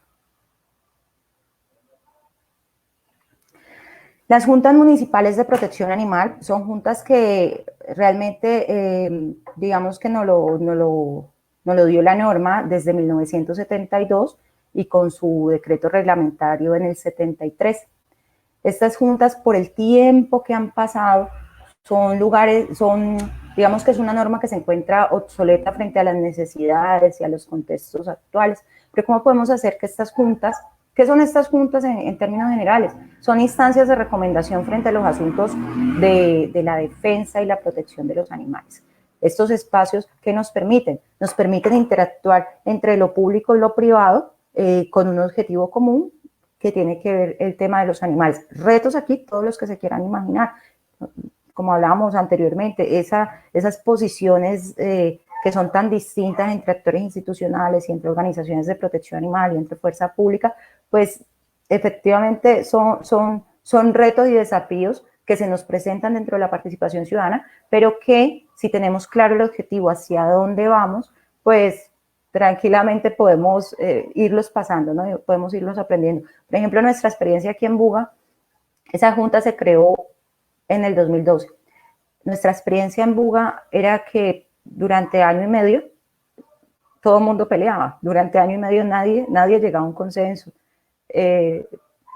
Las juntas municipales de protección animal son juntas que realmente, digamos que no lo dio la norma desde 1972 y con su decreto reglamentario en el 73. Estas juntas, por el tiempo que han pasado, digamos que es una norma que se encuentra obsoleta frente a las necesidades y a los contextos actuales. Pero ¿cómo podemos hacer que estas juntas, qué son estas juntas en términos generales? Son instancias de recomendación frente a los asuntos de la defensa y la protección de los animales. Estos espacios que nos permiten interactuar entre lo público y lo privado con un objetivo común que tiene que ver el tema de los animales. Retos aquí, todos los que se quieran imaginar. Como hablábamos anteriormente, esas posiciones que son tan distintas entre actores institucionales y entre organizaciones de protección animal y entre fuerza pública, pues efectivamente son retos y desafíos que se nos presentan dentro de la participación ciudadana, pero que si tenemos claro el objetivo hacia dónde vamos, pues tranquilamente podemos irlos pasando, ¿no? Podemos irlos aprendiendo. Por ejemplo, nuestra experiencia aquí en Buga, esa junta se creó en el 2012. nuestra experiencia en Buga era que durante año y medio todo el mundo peleaba. Durante año y medio nadie llegaba a un consenso.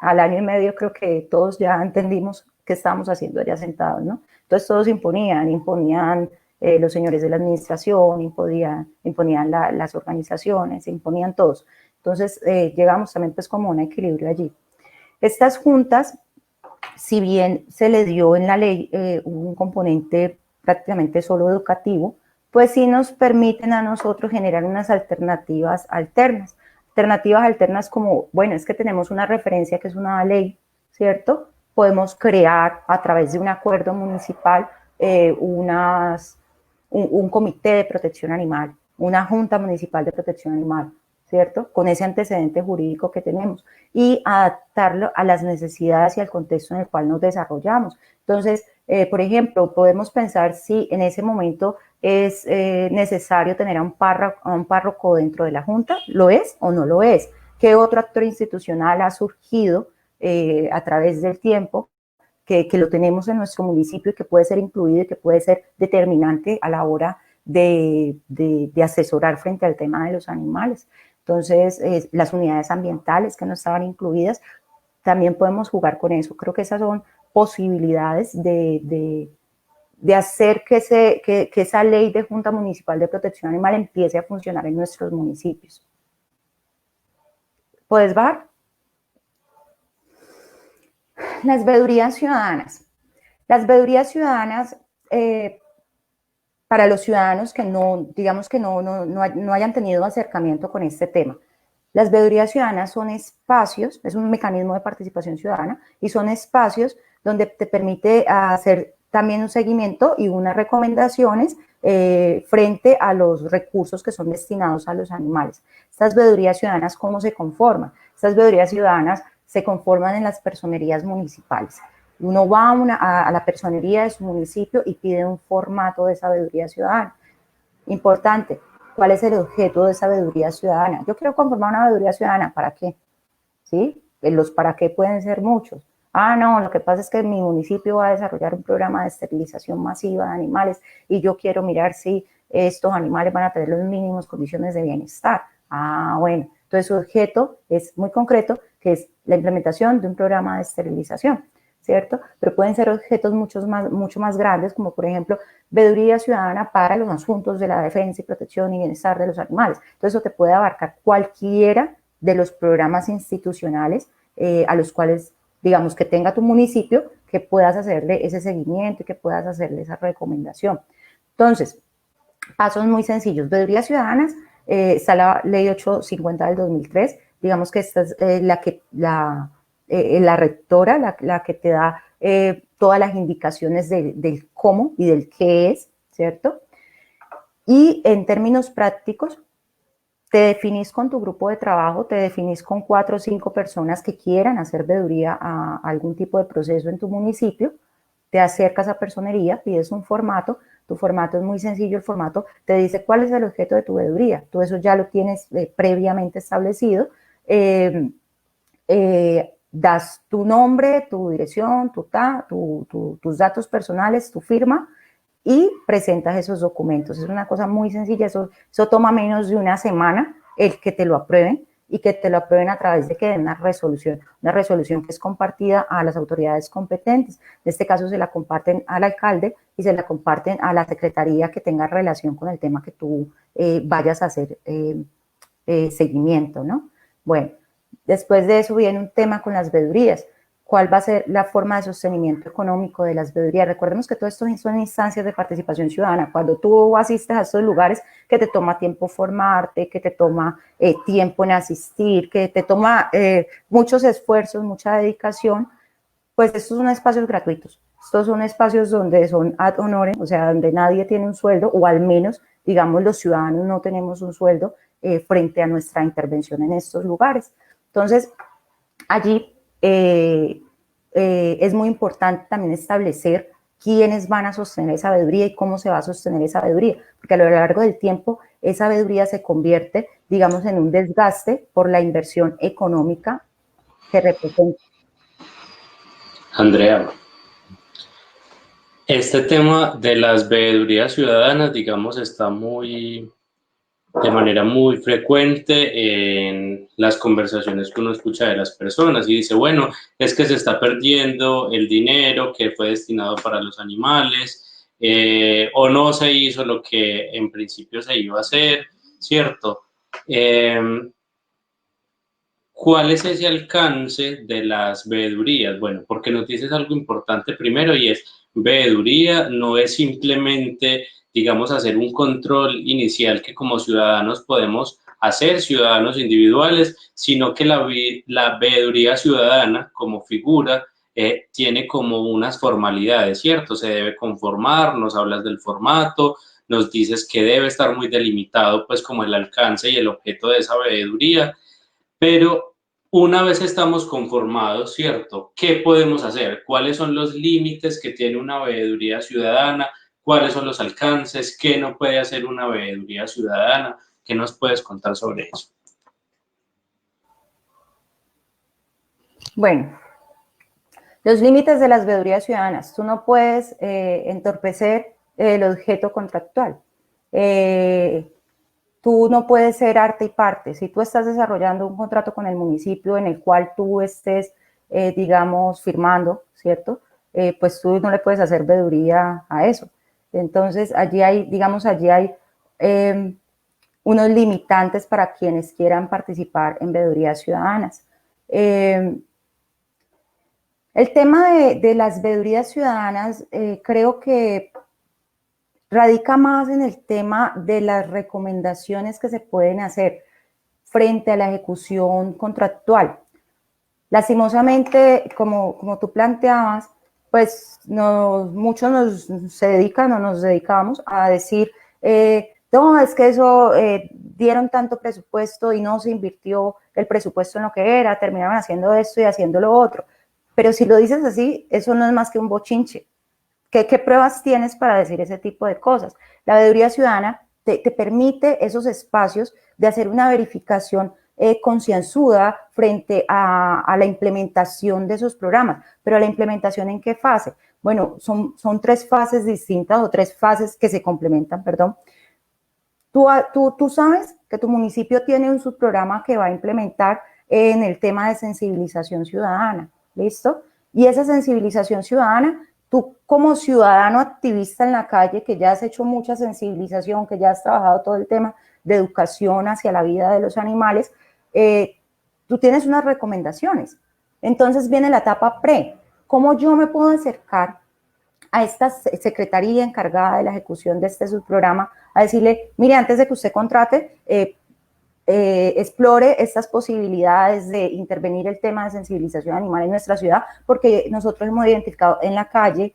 Al año y medio creo que todos ya entendimos qué estábamos haciendo allá sentados, ¿no? Entonces todos imponían los señores de la administración, imponían las organizaciones, imponían todos. Entonces llegamos también pues como a un equilibrio allí. Estas juntas, si bien se le dio en la ley un componente prácticamente solo educativo, pues sí nos permiten a nosotros generar unas alternativas alternas. Alternativas alternas como, bueno, es que tenemos una referencia que es una ley, ¿cierto? Podemos crear a través de un acuerdo municipal un comité de protección animal, una junta municipal de protección animal, ¿cierto? Con ese antecedente jurídico que tenemos y adaptarlo a las necesidades y al contexto en el cual nos desarrollamos. Entonces, por ejemplo, podemos pensar si en ese momento es necesario tener a un párroco dentro de la junta, ¿lo es o no lo es? ¿Qué otro actor institucional ha surgido a través del tiempo que lo tenemos en nuestro municipio y que puede ser incluido y que puede ser determinante a la hora de asesorar frente al tema de los animales? Entonces, las unidades ambientales que no estaban incluidas, también podemos jugar con eso. Creo que esas son posibilidades de hacer que esa ley de Junta Municipal de Protección Animal empiece a funcionar en nuestros municipios. ¿Puedes bajar? Las veedurías ciudadanas. Las veedurías ciudadanas, para los ciudadanos que no, digamos que no hayan tenido acercamiento con este tema, las veedurías ciudadanas son espacios, es un mecanismo de participación ciudadana y son espacios donde te permite hacer también un seguimiento y unas recomendaciones frente a los recursos que son destinados a los animales. Estas veedurías ciudadanas, ¿cómo se conforman? Estas veedurías ciudadanas se conforman en las personerías municipales. Uno va a la personería de su municipio y pide un formato de esa veeduría ciudadana. Importante, ¿cuál es el objeto de esa veeduría ciudadana? Yo quiero conformar una veeduría ciudadana, ¿para qué? ¿Sí? Los para qué pueden ser muchos. No, lo que pasa es que mi municipio va a desarrollar un programa de esterilización masiva de animales y yo quiero mirar si estos animales van a tener las mínimas condiciones de bienestar. Bueno, entonces su objeto es muy concreto, que es la implementación de un programa de esterilización, ¿cierto? Pero pueden ser objetos mucho más grandes, como por ejemplo, veeduría ciudadana para los asuntos de la defensa y protección y bienestar de los animales. Entonces eso te puede abarcar cualquiera de los programas institucionales a los cuales, digamos, que tenga tu municipio, que puedas hacerle ese seguimiento y que puedas hacerle esa recomendación. Entonces, pasos muy sencillos. Veedurías ciudadanas, está la ley 850 del 2003, digamos que esta es la rectora, la que te da todas las indicaciones del cómo y del qué es, ¿cierto? Y en términos prácticos, te definís con tu grupo de trabajo, te definís con 4 o 5 personas que quieran hacer veeduría a algún tipo de proceso en tu municipio, te acercas a personería, pides un formato, tu formato es muy sencillo, el formato te dice cuál es el objeto de tu veeduría, tú eso ya lo tienes previamente establecido, das tu nombre, tu dirección, tus datos personales, tu firma y presentas esos documentos. Es una cosa muy sencilla, eso toma menos de una semana el que te lo aprueben y que te lo aprueben a través de que den una resolución que es compartida a las autoridades competentes. En este caso se la comparten al alcalde y se la comparten a la secretaría que tenga relación con el tema que tú vayas a hacer seguimiento, ¿no? Bueno, después de eso viene un tema con las veedurías. ¿Cuál va a ser la forma de sostenimiento económico de las veedurías? Recordemos que todo esto son instancias de participación ciudadana. Cuando tú asistes a estos lugares que te toma tiempo formarte, que te toma tiempo en asistir, que te toma muchos esfuerzos, mucha dedicación, pues estos son espacios gratuitos. Estos son espacios donde son ad honorem, o sea, donde nadie tiene un sueldo, o al menos, digamos, los ciudadanos no tenemos un sueldo frente a nuestra intervención en estos lugares. Entonces, allí es muy importante también establecer quiénes van a sostener esa veeduría y cómo se va a sostener esa veeduría, porque a lo largo del tiempo esa veeduría se convierte, digamos, en un desgaste por la inversión económica que representa. Andrea, Este tema de las veedurías ciudadanas, digamos, está de manera muy frecuente en las conversaciones que uno escucha de las personas y dice, bueno, es que se está perdiendo el dinero que fue destinado para los animales, o no se hizo lo que en principio se iba a hacer, ¿cierto? ¿Cuál es ese alcance de las veedurías? Bueno, porque nos dices algo importante primero y es, veeduría no es simplemente, digamos, hacer un control inicial que como ciudadanos podemos hacer, ciudadanos individuales, sino que la veeduría ciudadana como figura tiene como unas formalidades, ¿cierto? Se debe conformar, nos hablas del formato, nos dices que debe estar muy delimitado, pues como el alcance y el objeto de esa veeduría, pero una vez estamos conformados, ¿cierto? ¿Qué podemos hacer? ¿Cuáles son los límites que tiene una veeduría ciudadana? ¿Cuáles son los alcances? ¿Qué no puede hacer una veeduría ciudadana? ¿Qué nos puedes contar sobre eso? Bueno, los límites de las veedurías ciudadanas. Tú no puedes entorpecer el objeto contractual. Tú no puedes ser arte y parte. Si tú estás desarrollando un contrato con el municipio en el cual tú estés, digamos, firmando, ¿cierto? Pues tú no le puedes hacer veeduría a eso. Entonces, allí hay, digamos, unos limitantes para quienes quieran participar en veedurías ciudadanas. El tema de las veedurías ciudadanas, creo que radica más en el tema de las recomendaciones que se pueden hacer frente a la ejecución contractual. Lastimosamente, como tú planteabas, pues muchos se dedican o nos dedicamos a decir, no, es que eso dieron tanto presupuesto y no se invirtió el presupuesto en lo que era, terminaron haciendo esto y haciendo lo otro. Pero si lo dices así, eso no es más que un bochinche. ¿Qué pruebas tienes para decir ese tipo de cosas? La veeduría ciudadana te permite esos espacios de hacer una verificación concienzuda frente a la implementación de esos programas. Pero la implementación, ¿en qué fase? Bueno, son tres fases distintas o tres fases que se complementan, perdón. Tú sabes que tu municipio tiene un subprograma que va a implementar en el tema de sensibilización ciudadana, ¿listo? Y esa sensibilización ciudadana, tú como ciudadano activista en la calle, que ya has hecho mucha sensibilización, que ya has trabajado todo el tema de educación hacia la vida de los animales, tú tienes unas recomendaciones. Entonces viene la etapa pre. ¿Cómo yo me puedo acercar a esta secretaría encargada de la ejecución de este subprograma a decirle, mire, antes de que usted contrate, explore estas posibilidades de intervenir el tema de sensibilización animal en nuestra ciudad, porque nosotros hemos identificado en la calle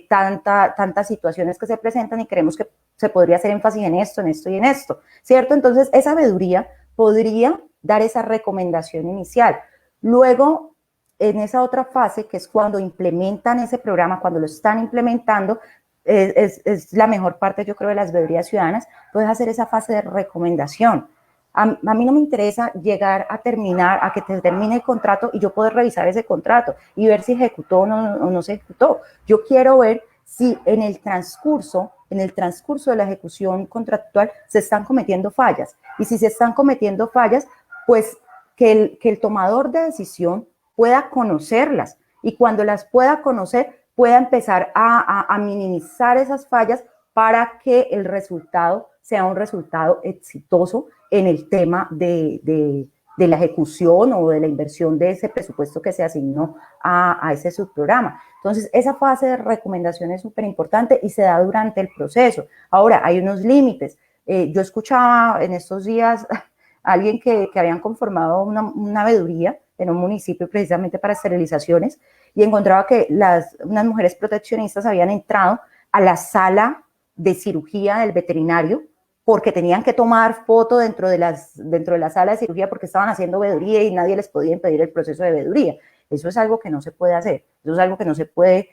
tantas situaciones que se presentan y creemos que se podría hacer énfasis en esto y en esto, ¿cierto? Entonces, esa veeduría podría dar esa recomendación inicial. Luego, en esa otra fase, que es cuando implementan ese programa, cuando lo están implementando, es la mejor parte, yo creo, de las veedurías ciudadanas, puedes hacer esa fase de recomendación. A mí no me interesa llegar a terminar, a que te termine el contrato y yo poder revisar ese contrato y ver si ejecutó o no se ejecutó. Yo quiero ver si en el transcurso de la ejecución contractual se están cometiendo fallas. Y si se están cometiendo fallas, pues que el tomador de decisión pueda conocerlas y cuando las pueda conocer, pueda empezar a minimizar esas fallas para que el resultado sea un resultado exitoso en el tema de la ejecución o de la inversión de ese presupuesto que se asignó a ese subprograma. Entonces, esa fase de recomendación es súper importante y se da durante el proceso. Ahora, hay unos límites. Yo escuchaba en estos días a alguien que habían conformado una veeduría en un municipio precisamente para esterilizaciones y encontraba que unas mujeres proteccionistas habían entrado a la sala de cirugía del veterinario porque tenían que tomar foto dentro de la sala de cirugía porque estaban haciendo veeduría y nadie les podía impedir el proceso de veeduría. Eso es algo que no se puede hacer. Eso es algo que no se puede,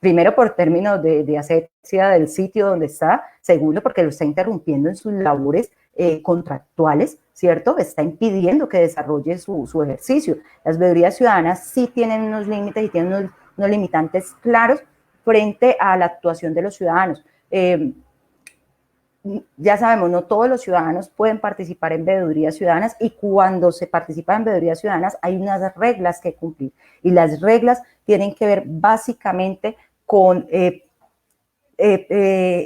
primero por términos de asepsia del sitio donde está, segundo porque lo está interrumpiendo en sus labores contractuales, ¿cierto? Está impidiendo que desarrolle su ejercicio. Las veedurías ciudadanas sí tienen unos límites y tienen unos limitantes claros frente a la actuación de los ciudadanos. Ya sabemos, no todos los ciudadanos pueden participar en veedurías ciudadanas, y cuando se participa en veedurías ciudadanas hay unas reglas que cumplir, y las reglas tienen que ver básicamente con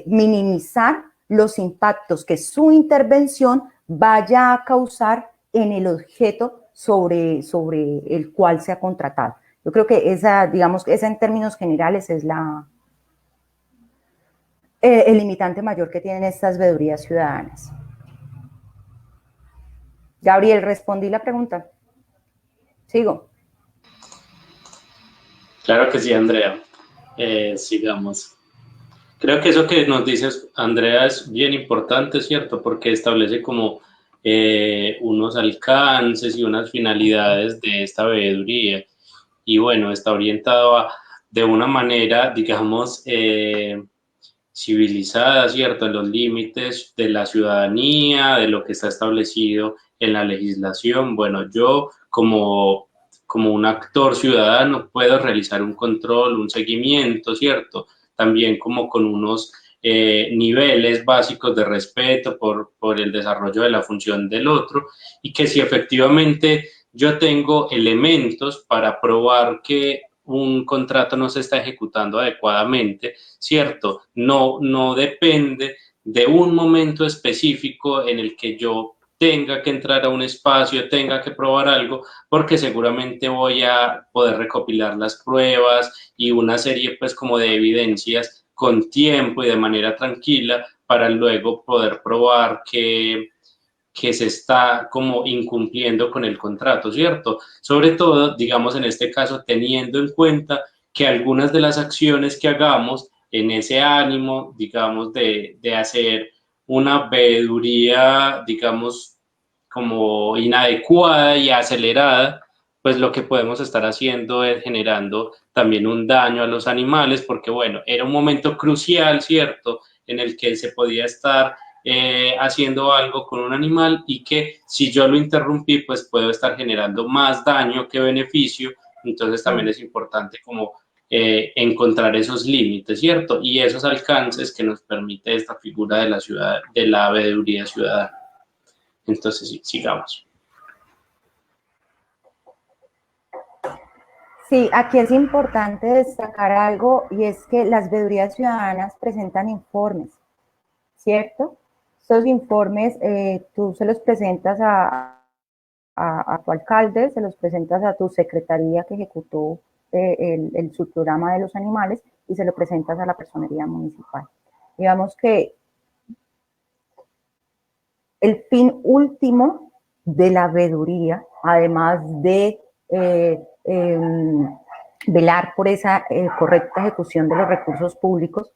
minimizar los impactos que su intervención vaya a causar en el objeto sobre el cual se ha contratado. Yo creo que esa, digamos, esa en términos generales es el limitante mayor que tienen estas veedurías ciudadanas. Gabriel, ¿respondí la pregunta? ¿Sigo? Claro que sí, Andrea. Sigamos. Creo que eso que nos dices, Andrea, es bien importante, ¿cierto? Porque establece como unos alcances y unas finalidades de esta veeduría. Y bueno, está orientado de una manera, digamos, civilizada, ¿cierto? En los límites de la ciudadanía, de lo que está establecido en la legislación. Bueno, yo como un actor ciudadano puedo realizar un control, un seguimiento, ¿cierto? También como con unos niveles básicos de respeto por el desarrollo de la función del otro, y que si efectivamente yo tengo elementos para probar que un contrato no se está ejecutando adecuadamente, ¿cierto? No depende de un momento específico en el que yo tenga que entrar a un espacio, tenga que probar algo, porque seguramente voy a poder recopilar las pruebas y una serie pues como de evidencias con tiempo y de manera tranquila para luego poder probar que se está como incumpliendo con el contrato, ¿cierto? Sobre todo, digamos, en este caso, teniendo en cuenta que algunas de las acciones que hagamos en ese ánimo, digamos, de hacer una veeduría, digamos, como inadecuada y acelerada, pues lo que podemos estar haciendo es generando también un daño a los animales, porque bueno, era un momento crucial, ¿cierto?, en el que se podía estar haciendo algo con un animal, y que si yo lo interrumpí, pues puedo estar generando más daño que beneficio. Entonces también es importante como encontrar esos límites, ¿cierto? Y esos alcances que nos permite esta figura de la ciudad, de la veeduría ciudadana. Entonces, sí, sigamos. Sí, aquí es importante destacar algo, y es que las veedurías ciudadanas presentan informes, ¿cierto? Estos informes tú se los presentas a tu alcalde, se los presentas a tu secretaría que ejecutó el subprograma de los animales, y se lo presentas a la personería municipal. Digamos que el fin último de la veeduría, además de velar por esa correcta ejecución de los recursos públicos,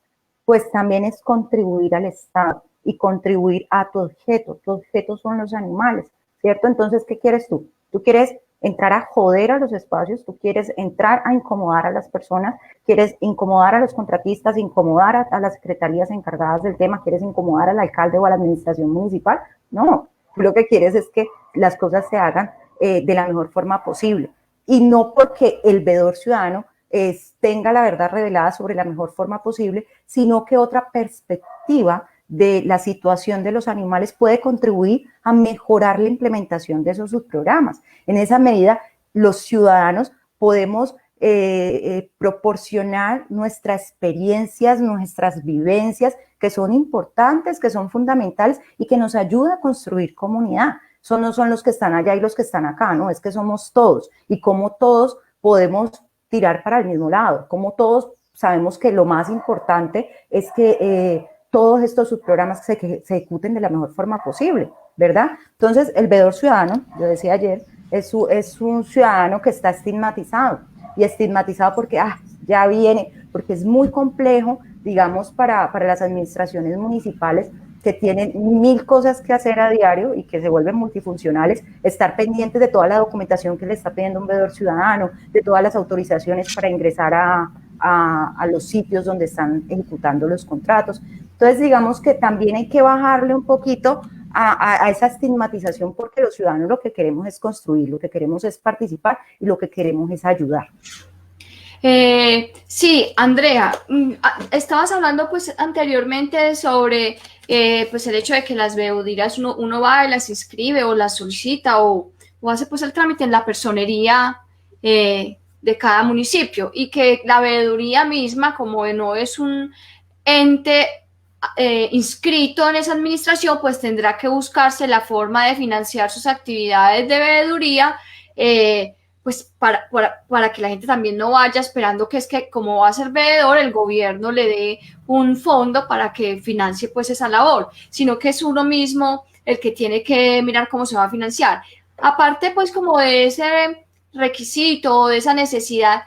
pues también es contribuir al Estado y contribuir a tu objeto. Tu objeto son los animales, ¿cierto? Entonces, ¿qué quieres tú? Tú quieres entrar a joder a los espacios, tú quieres entrar a incomodar a las personas, quieres incomodar a los contratistas, incomodar a las secretarías encargadas del tema, quieres incomodar al alcalde o a la administración municipal. No, tú lo que quieres es que las cosas se hagan de la mejor forma posible, y no porque el veedor ciudadano tenga la verdad revelada sobre la mejor forma posible, sino que otra perspectiva de la situación de los animales puede contribuir a mejorar la implementación de esos subprogramas. En esa medida, los ciudadanos podemos proporcionar nuestras experiencias, nuestras vivencias, que son importantes, que son fundamentales y que nos ayudan a construir comunidad. No son los que están allá y los que están acá, ¿no? Es que somos todos, y como todos podemos tirar para el mismo lado, como todos sabemos que lo más importante es que todos estos subprogramas se ejecuten de la mejor forma posible, ¿verdad? Entonces, el veedor ciudadano, yo decía ayer, es un ciudadano que está estigmatizado, y estigmatizado porque ya viene, porque es muy complejo, digamos, para las administraciones municipales, que tienen 1000 cosas que hacer a diario y que se vuelven multifuncionales, estar pendientes de toda la documentación que le está pidiendo un veedor ciudadano, de todas las autorizaciones para ingresar a los sitios donde están ejecutando los contratos. Entonces, digamos que también hay que bajarle un poquito a esa estigmatización, porque los ciudadanos lo que queremos es construir, lo que queremos es participar, y lo que queremos es ayudar. Sí, Andrea, estabas hablando pues anteriormente sobre pues el hecho de que las veedurías uno va y las inscribe o las solicita o hace pues el trámite en la personería de cada municipio y que la veeduría misma, como no es un ente inscrito en esa administración, pues tendrá que buscarse la forma de financiar sus actividades de veeduría, pues para que la gente también no vaya esperando que es que como va a ser veedor, el gobierno le dé un fondo para que financie pues esa labor, sino que es uno mismo el que tiene que mirar cómo se va a financiar. Aparte pues como de ese requisito, de esa necesidad,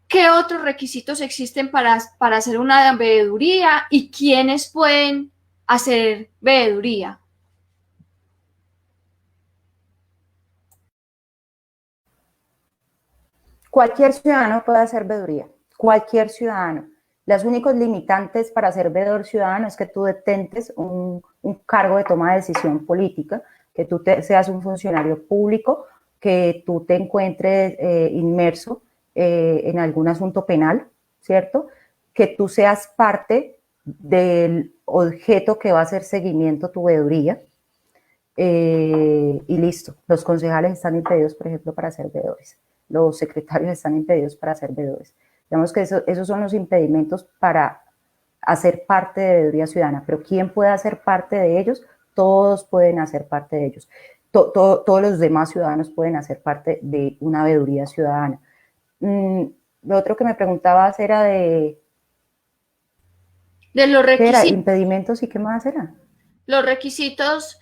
¿qué otros requisitos existen para hacer una veeduría y quiénes pueden hacer veeduría? Cualquier ciudadano puede hacer veeduría, cualquier ciudadano. Los únicos limitantes para ser veedor ciudadano es que tú detentes un cargo de toma de decisión política, que tú seas un funcionario público, que tú te encuentres inmerso en algún asunto penal, ¿cierto? Que tú seas parte del objeto que va a hacer seguimiento a tu veeduría, y listo. Los concejales están impedidos, por ejemplo, para ser veedores. Los secretarios están impedidos para ser veedores. Digamos que esos son los impedimentos para hacer parte de veeduría ciudadana. Pero ¿quién puede hacer parte de ellos? Todos pueden hacer parte de ellos. Todos los demás ciudadanos pueden hacer parte de una veeduría ciudadana. Lo otro que me preguntabas era de los requisitos. ¿Qué era? ¿Impedimentos y qué más era? Los requisitos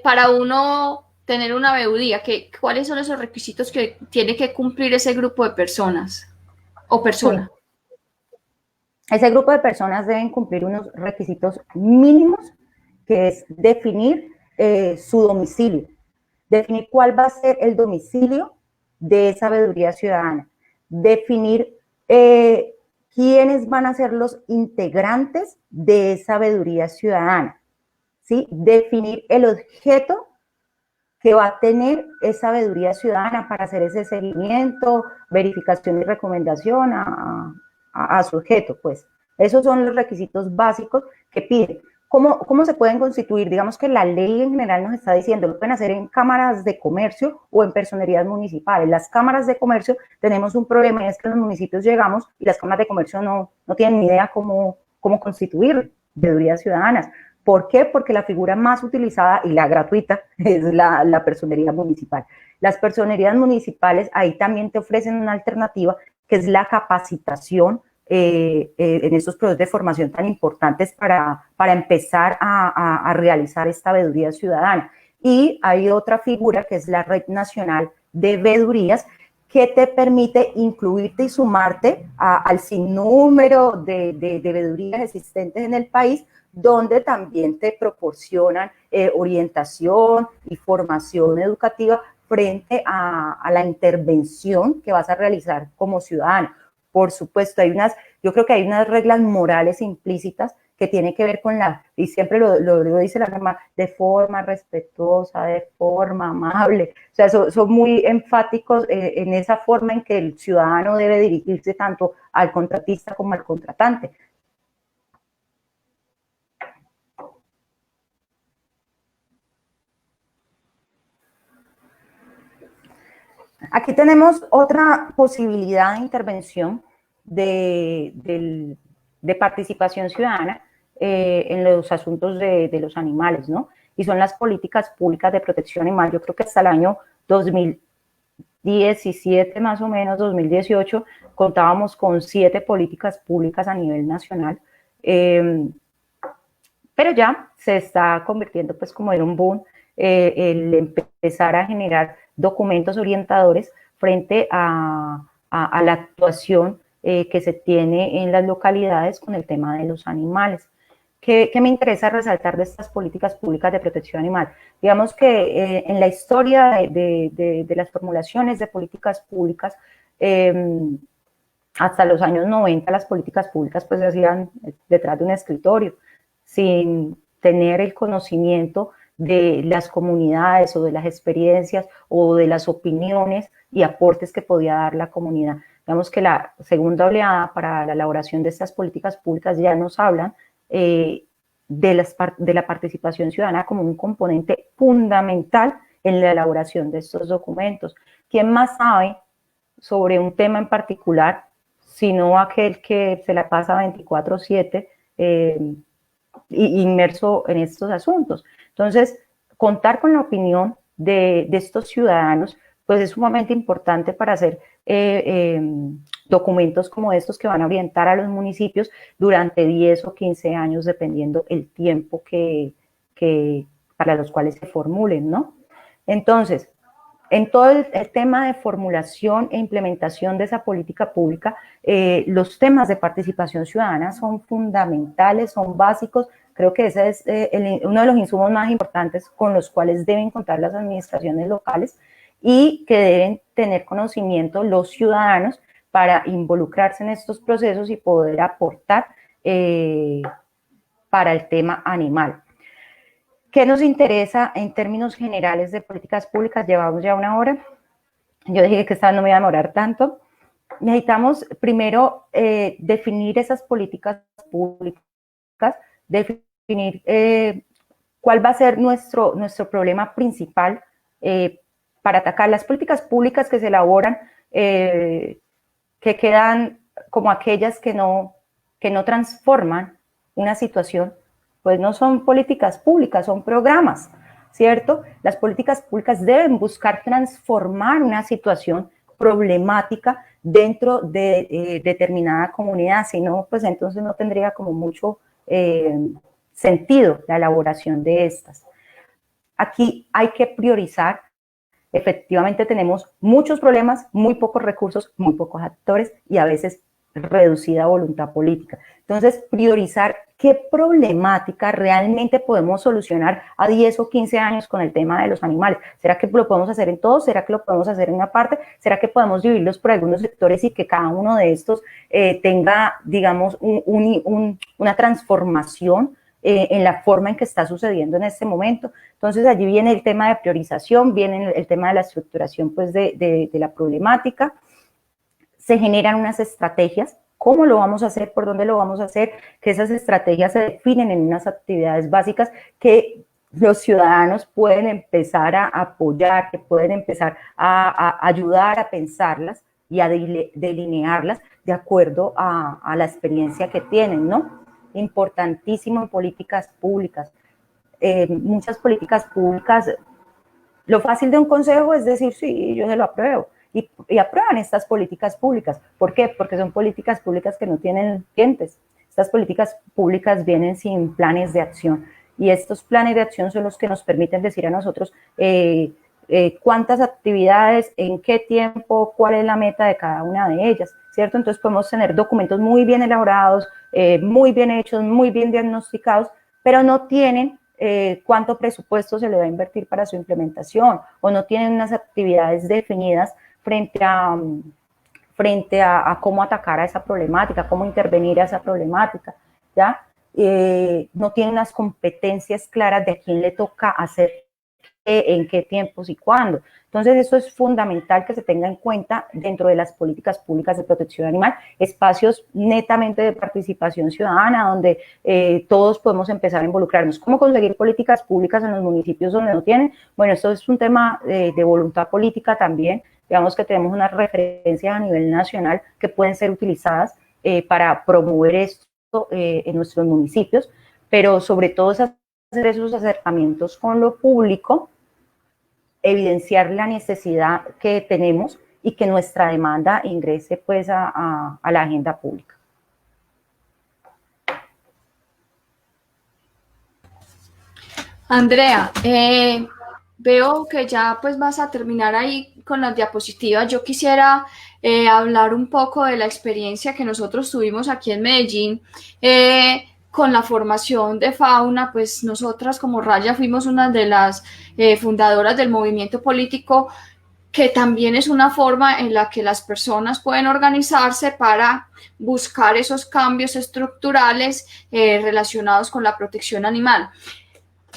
para uno tener una veeduría, ¿cuáles son esos requisitos que tiene que cumplir ese grupo de personas o persona? Sí. Ese grupo de personas deben cumplir unos requisitos mínimos, que es definir su domicilio, definir cuál va a ser el domicilio de esa veeduría ciudadana, definir quiénes van a ser los integrantes de esa veeduría ciudadana, ¿sí? Definir el objeto que va a tener esa veeduría ciudadana para hacer ese seguimiento, verificación y recomendación a su objeto, pues. Esos son los requisitos básicos que piden. ¿Cómo se pueden constituir? Digamos que la ley en general nos está diciendo, lo pueden hacer en cámaras de comercio o en personerías municipales. Las cámaras de comercio tenemos un problema, y es que en los municipios llegamos y las cámaras de comercio no tienen ni idea cómo constituir veedurías ciudadanas. ¿Por qué? Porque la figura más utilizada y la gratuita es la personería municipal. Las personerías municipales ahí también te ofrecen una alternativa, que es la capacitación en estos procesos de formación tan importantes para empezar a realizar esta veeduría ciudadana. Y hay otra figura que es la Red Nacional de Veedurías, que te permite incluirte y sumarte al sinnúmero de veedurías existentes en el país, donde también te proporcionan orientación y formación educativa frente a la intervención que vas a realizar como ciudadano. Por supuesto, yo creo que hay unas reglas morales implícitas que tienen que ver con y siempre lo dice la norma, de forma respetuosa, de forma amable. O sea, son muy enfáticos en esa forma en que el ciudadano debe dirigirse tanto al contratista como al contratante. Aquí tenemos otra posibilidad de intervención de participación ciudadana en los asuntos de los animales, ¿no? Y son las políticas públicas de protección animal. Yo creo que hasta el año 2017, más o menos, 2018, contábamos con 7 políticas públicas a nivel nacional, pero ya se está convirtiendo pues como en un boom el empezar a generar documentos orientadores frente a la actuación que se tiene en las localidades con el tema de los animales. ¿Qué me interesa resaltar de estas políticas públicas de protección animal? Digamos que en la historia de las formulaciones de políticas públicas, hasta los años 90 las políticas públicas pues se hacían detrás de un escritorio, sin tener el conocimiento de las comunidades o de las experiencias o de las opiniones y aportes que podía dar la comunidad. Digamos que la segunda oleada para la elaboración de estas políticas públicas ya nos hablan de la participación ciudadana como un componente fundamental en la elaboración de estos documentos. ¿Quién más sabe sobre un tema en particular, sino aquel que se la pasa 24/7 inmerso en estos asuntos? Entonces, contar con la opinión de estos ciudadanos, pues es sumamente importante para hacer documentos como estos que van a orientar a los municipios durante 10 o 15 años, dependiendo el tiempo para los cuales se formulen, ¿no? Entonces, en todo el tema de formulación e implementación de esa política pública, los temas de participación ciudadana son fundamentales, son básicos. Creo que ese es uno de los insumos más importantes con los cuales deben contar las administraciones locales y que deben tener conocimiento los ciudadanos para involucrarse en estos procesos y poder aportar para el tema animal. ¿Qué nos interesa en términos generales de políticas públicas? Llevamos ya 1 hora. Yo dije que esta vez no me iba a demorar tanto. Necesitamos primero definir esas políticas públicas, definir cuál va a ser nuestro problema principal para atacar las políticas públicas que se elaboran, que quedan como aquellas que no transforman una situación, pues no son políticas públicas, son programas, ¿cierto? Las políticas públicas deben buscar transformar una situación problemática dentro de determinada comunidad, si no, pues entonces no tendría como mucho sentido la elaboración de estas. Aquí hay que priorizar. Efectivamente tenemos muchos problemas, muy pocos recursos, muy pocos actores y a veces reducida voluntad política. Entonces, priorizar qué problemática realmente podemos solucionar a 10 o 15 años con el tema de los animales. ¿Será que lo podemos hacer en todos? ¿Será que lo podemos hacer en una parte? ¿Será que podemos dividirlos por algunos sectores y que cada uno de estos tenga, digamos, una transformación en la forma en que está sucediendo en este momento? Entonces, allí viene el tema de priorización, viene el tema de la estructuración pues, de la problemática. Se generan unas estrategias, cómo lo vamos a hacer, por dónde lo vamos a hacer, que esas estrategias se definen en unas actividades básicas que los ciudadanos pueden empezar a apoyar, que pueden empezar a ayudar a pensarlas y a delinearlas de acuerdo a la experiencia que tienen, ¿no? Importantísimo en políticas públicas. Muchas políticas públicas, lo fácil de un consejo es decir, sí, yo se lo apruebo. Y aprueban estas políticas públicas. ¿Por qué? Porque son políticas públicas que no tienen dientes. Estas políticas públicas vienen sin planes de acción. Y estos planes de acción son los que nos permiten decir a nosotros cuántas actividades, en qué tiempo, cuál es la meta de cada una de ellas, ¿cierto? Entonces podemos tener documentos muy bien elaborados, muy bien hechos, muy bien diagnosticados, pero no tienen cuánto presupuesto se le va a invertir para su implementación o no tienen unas actividades definidas frente a cómo atacar a esa problemática, cómo intervenir a esa problemática, ¿ya? No tienen unas competencias claras de a quién le toca hacer en qué tiempos y cuándo. Entonces, eso es fundamental que se tenga en cuenta dentro de las políticas públicas de protección animal, espacios netamente de participación ciudadana, donde todos podemos empezar a involucrarnos. ¿Cómo conseguir políticas públicas en los municipios donde no tienen? Bueno, esto es un tema de voluntad política también. Digamos que tenemos unas referencias a nivel nacional que pueden ser utilizadas para promover esto en nuestros municipios, pero sobre todo es hacer esos acercamientos con lo público, evidenciar la necesidad que tenemos y que nuestra demanda ingrese pues a la agenda pública. Andrea, veo que ya pues vas a terminar ahí con las diapositivas. Yo quisiera hablar un poco de la experiencia que nosotros tuvimos aquí en Medellín con la formación de fauna. Pues nosotras como Raya fuimos una de las fundadoras del movimiento político, que también es una forma en la que las personas pueden organizarse para buscar esos cambios estructurales relacionados con la protección animal.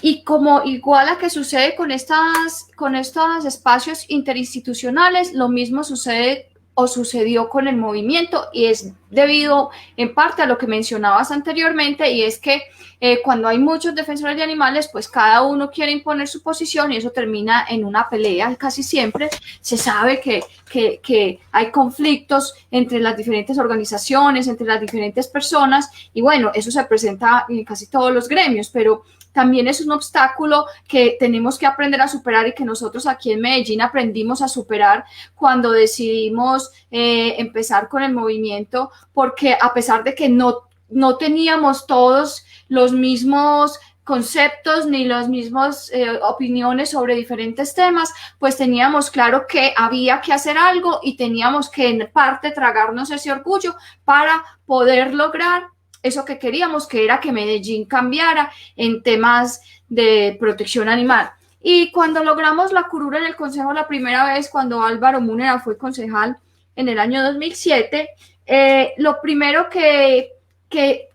Y como igual a que sucede con estos espacios interinstitucionales, lo mismo sucede o sucedió con el movimiento, y es debido en parte a lo que mencionabas anteriormente, y es que cuando hay muchos defensores de animales, pues cada uno quiere imponer su posición y eso termina en una pelea. Casi siempre se sabe que hay conflictos entre las diferentes organizaciones, entre las diferentes personas, y bueno, eso se presenta en casi todos los gremios, pero también es un obstáculo que tenemos que aprender a superar y que nosotros aquí en Medellín aprendimos a superar cuando decidimos empezar con el movimiento, porque a pesar de que no teníamos todos los mismos conceptos ni las mismas opiniones sobre diferentes temas, pues teníamos claro que había que hacer algo y teníamos que en parte tragarnos ese orgullo para poder lograr eso que queríamos, que era que Medellín cambiara en temas de protección animal. Y cuando logramos la curula en el Consejo la primera vez, cuando Álvaro Múnera fue concejal en el año 2007, lo primero que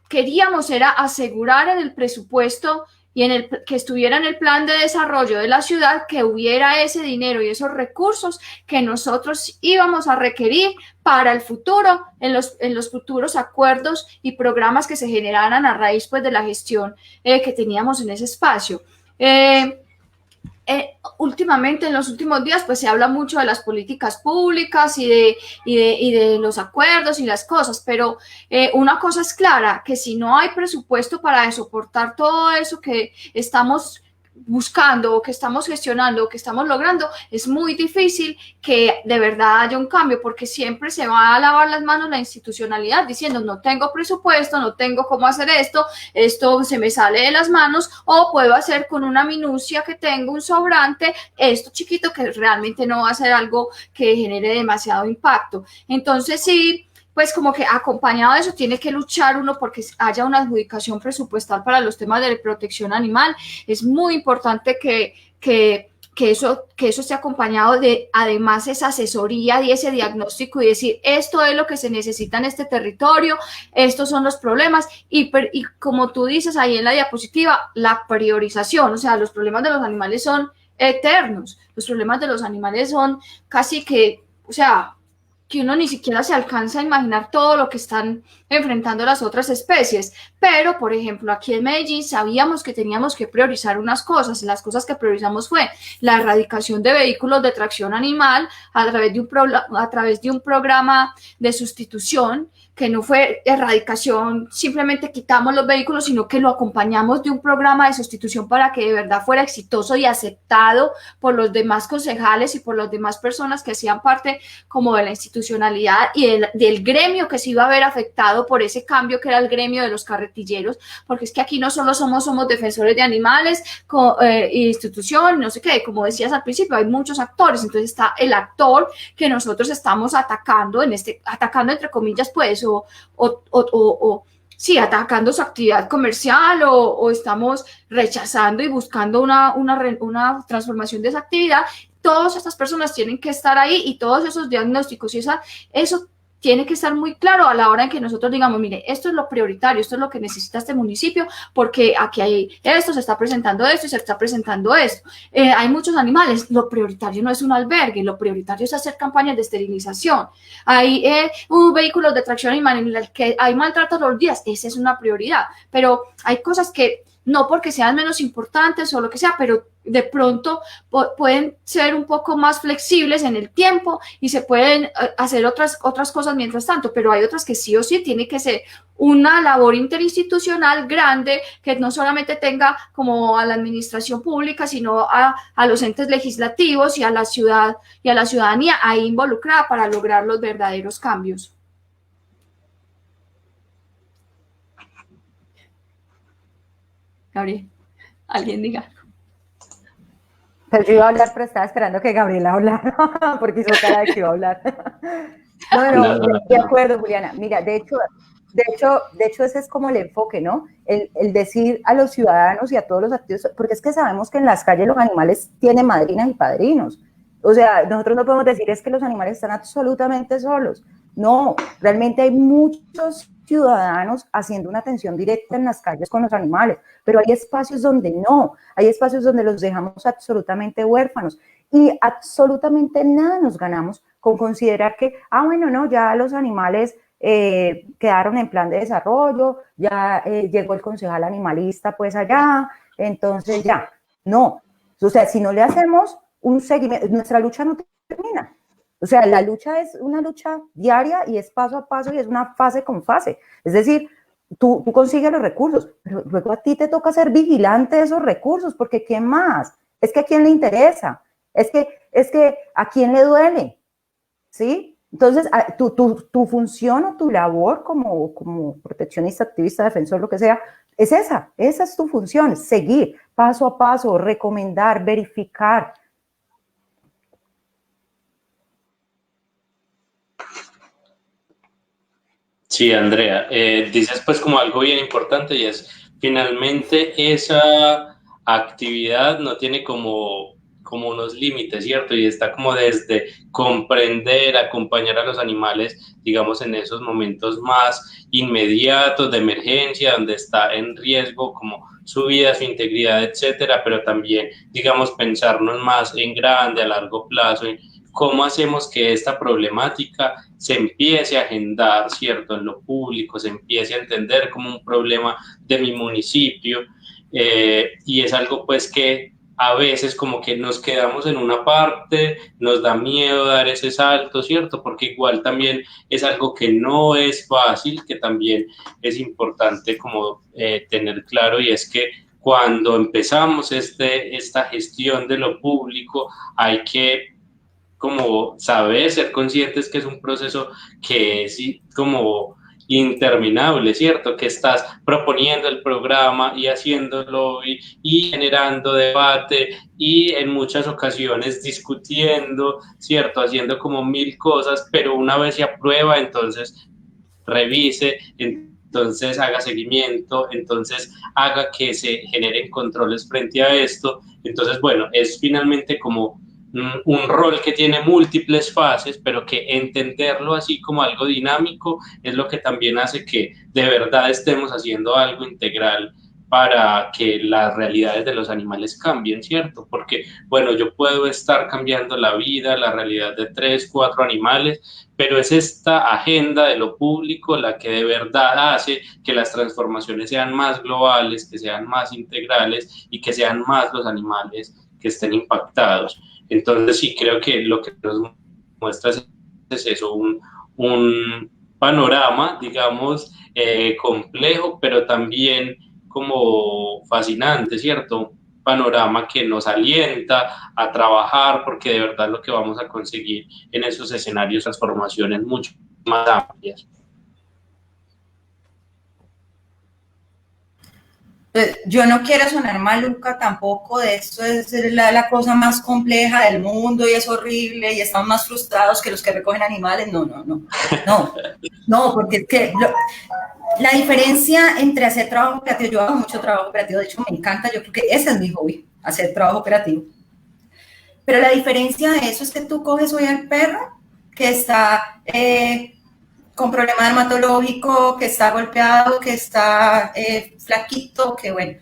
queríamos era asegurar en el presupuesto y que estuviera en el plan de desarrollo de la ciudad, que hubiera ese dinero y esos recursos que nosotros íbamos a requerir para el futuro, en los futuros acuerdos y programas que se generaran a raíz pues, de la gestión que teníamos en ese espacio. Últimamente, en los últimos días, pues se habla mucho de las políticas públicas y de los acuerdos y las cosas, pero una cosa es clara, que si no hay presupuesto para soportar todo eso que estamos buscando o que estamos gestionando o que estamos logrando, es muy difícil que de verdad haya un cambio, porque siempre se va a lavar las manos la institucionalidad diciendo no tengo presupuesto, no tengo cómo hacer esto se me sale de las manos, o puedo hacer con una minucia que tengo un sobrante, esto chiquito que realmente no va a ser algo que genere demasiado impacto. Entonces sí, pues como que acompañado de eso tiene que luchar uno porque haya una adjudicación presupuestal para los temas de protección animal. Es muy importante que eso esté acompañado de además esa asesoría y ese diagnóstico y decir esto es lo que se necesita en este territorio, estos son los problemas y como tú dices ahí en la diapositiva, la priorización, o sea, los problemas de los animales son eternos, los problemas de los animales son casi que, o sea, que uno ni siquiera se alcanza a imaginar todo lo que están enfrentando las otras especies. Pero, por ejemplo, aquí en Medellín sabíamos que teníamos que priorizar unas cosas. Las cosas que priorizamos fue la erradicación de vehículos de tracción animal a través de un programa de sustitución, que no fue erradicación, simplemente quitamos los vehículos, sino que lo acompañamos de un programa de sustitución para que de verdad fuera exitoso y aceptado por los demás concejales y por las demás personas que hacían parte como de la institucionalidad y del gremio que se iba a ver afectado por ese cambio, que era el gremio de los carretilleros, porque es que aquí no solo somos defensores de animales, institución, no sé qué, como decías al principio, hay muchos actores, entonces está el actor que nosotros estamos atacando, atacando entre comillas, pues, sí, atacando su actividad comercial o estamos rechazando y buscando una transformación de esa actividad. Todas estas personas tienen que estar ahí y todos esos diagnósticos y eso tiene que estar muy claro a la hora en que nosotros digamos, mire, esto es lo prioritario, esto es lo que necesita este municipio, porque aquí hay esto, se está presentando esto y se está presentando esto. Hay muchos animales, lo prioritario no es un albergue, lo prioritario es hacer campañas de esterilización. Hay vehículos de tracción animal en el que hay maltrato todos los días, esa es una prioridad, pero hay cosas que no porque sean menos importantes o lo que sea, pero de pronto pueden ser un poco más flexibles en el tiempo y se pueden hacer otras cosas mientras tanto, pero hay otras que sí o sí tiene que ser una labor interinstitucional grande que no solamente tenga como a la administración pública, sino a los entes legislativos y a la ciudad y a la ciudadanía ahí involucrada para lograr los verdaderos cambios. Gabriel, alguien diga. Pues yo iba a hablar, pero estaba esperando que Gabriela hablara, porque hizo cara de que iba a hablar. No, de acuerdo, Juliana. Mira, de hecho ese es como el enfoque, ¿no? El decir a los ciudadanos y a todos los activos, porque es que sabemos que en las calles los animales tienen madrinas y padrinos. O sea, nosotros no podemos decir es que los animales están absolutamente solos. No, realmente hay muchos ciudadanos haciendo una atención directa en las calles con los animales, pero hay espacios donde no, hay espacios donde los dejamos absolutamente huérfanos y absolutamente nada nos ganamos con considerar que, bueno, no, ya los animales quedaron en plan de desarrollo, ya llegó el concejal animalista pues allá, entonces ya, no. O sea, si no le hacemos un seguimiento, nuestra lucha no termina. O sea, la lucha es una lucha diaria y es paso a paso y es una fase con fase. Es decir, tú consigues los recursos, pero luego a ti te toca ser vigilante de esos recursos, porque ¿quién más? Es que a quién le interesa, es que a quién le duele, ¿sí? Entonces, tu función o tu labor como proteccionista, activista, defensor, lo que sea, es esa es tu función, seguir paso a paso, recomendar, verificar. Sí, Andrea, dices pues como algo bien importante y es finalmente esa actividad no tiene como unos límites, ¿cierto? Y está como desde comprender, acompañar a los animales, digamos, en esos momentos más inmediatos de emergencia, donde está en riesgo como su vida, su integridad, etcétera, pero también, digamos, pensarnos más en grande, a largo plazo, en cómo hacemos que esta problemática se empiece a agendar, ¿cierto?, en lo público, se empiece a entender como un problema de mi municipio, y es algo pues que a veces como que nos quedamos en una parte, nos da miedo dar ese salto, ¿cierto? Porque igual también es algo que no es fácil, que también es importante como tener claro, y es que cuando empezamos esta gestión de lo público hay que como saber, ser conscientes que es un proceso que es como interminable, ¿cierto? Que estás proponiendo el programa y haciéndolo y generando debate y en muchas ocasiones discutiendo, ¿cierto? Haciendo como mil cosas, pero una vez se aprueba, entonces revise, entonces haga seguimiento, entonces haga que se generen controles frente a esto. Entonces, bueno, es finalmente como un rol que tiene múltiples fases, pero que entenderlo así como algo dinámico es lo que también hace que de verdad estemos haciendo algo integral para que las realidades de los animales cambien, ¿cierto? Porque, bueno, yo puedo estar cambiando la vida, la realidad de 3, 4 animales, pero es esta agenda de lo público la que de verdad hace que las transformaciones sean más globales, que sean más integrales y que sean más los animales que estén impactados. Entonces sí, creo que lo que nos muestra es eso, un panorama, digamos, complejo, pero también como fascinante, ¿cierto? Un panorama que nos alienta a trabajar, porque de verdad lo que vamos a conseguir en esos escenarios, transformaciones mucho más amplias. Yo no quiero sonar maluca tampoco, de esto es la cosa más compleja del mundo y es horrible y estamos más frustrados que los que recogen animales. No, porque es que la diferencia entre hacer trabajo creativo, yo hago mucho trabajo creativo, de hecho me encanta, yo creo que ese es mi hobby, hacer trabajo creativo. Pero la diferencia de eso es que tú coges hoy al perro que está con problema dermatológico, que está golpeado, que está flaquito, que bueno.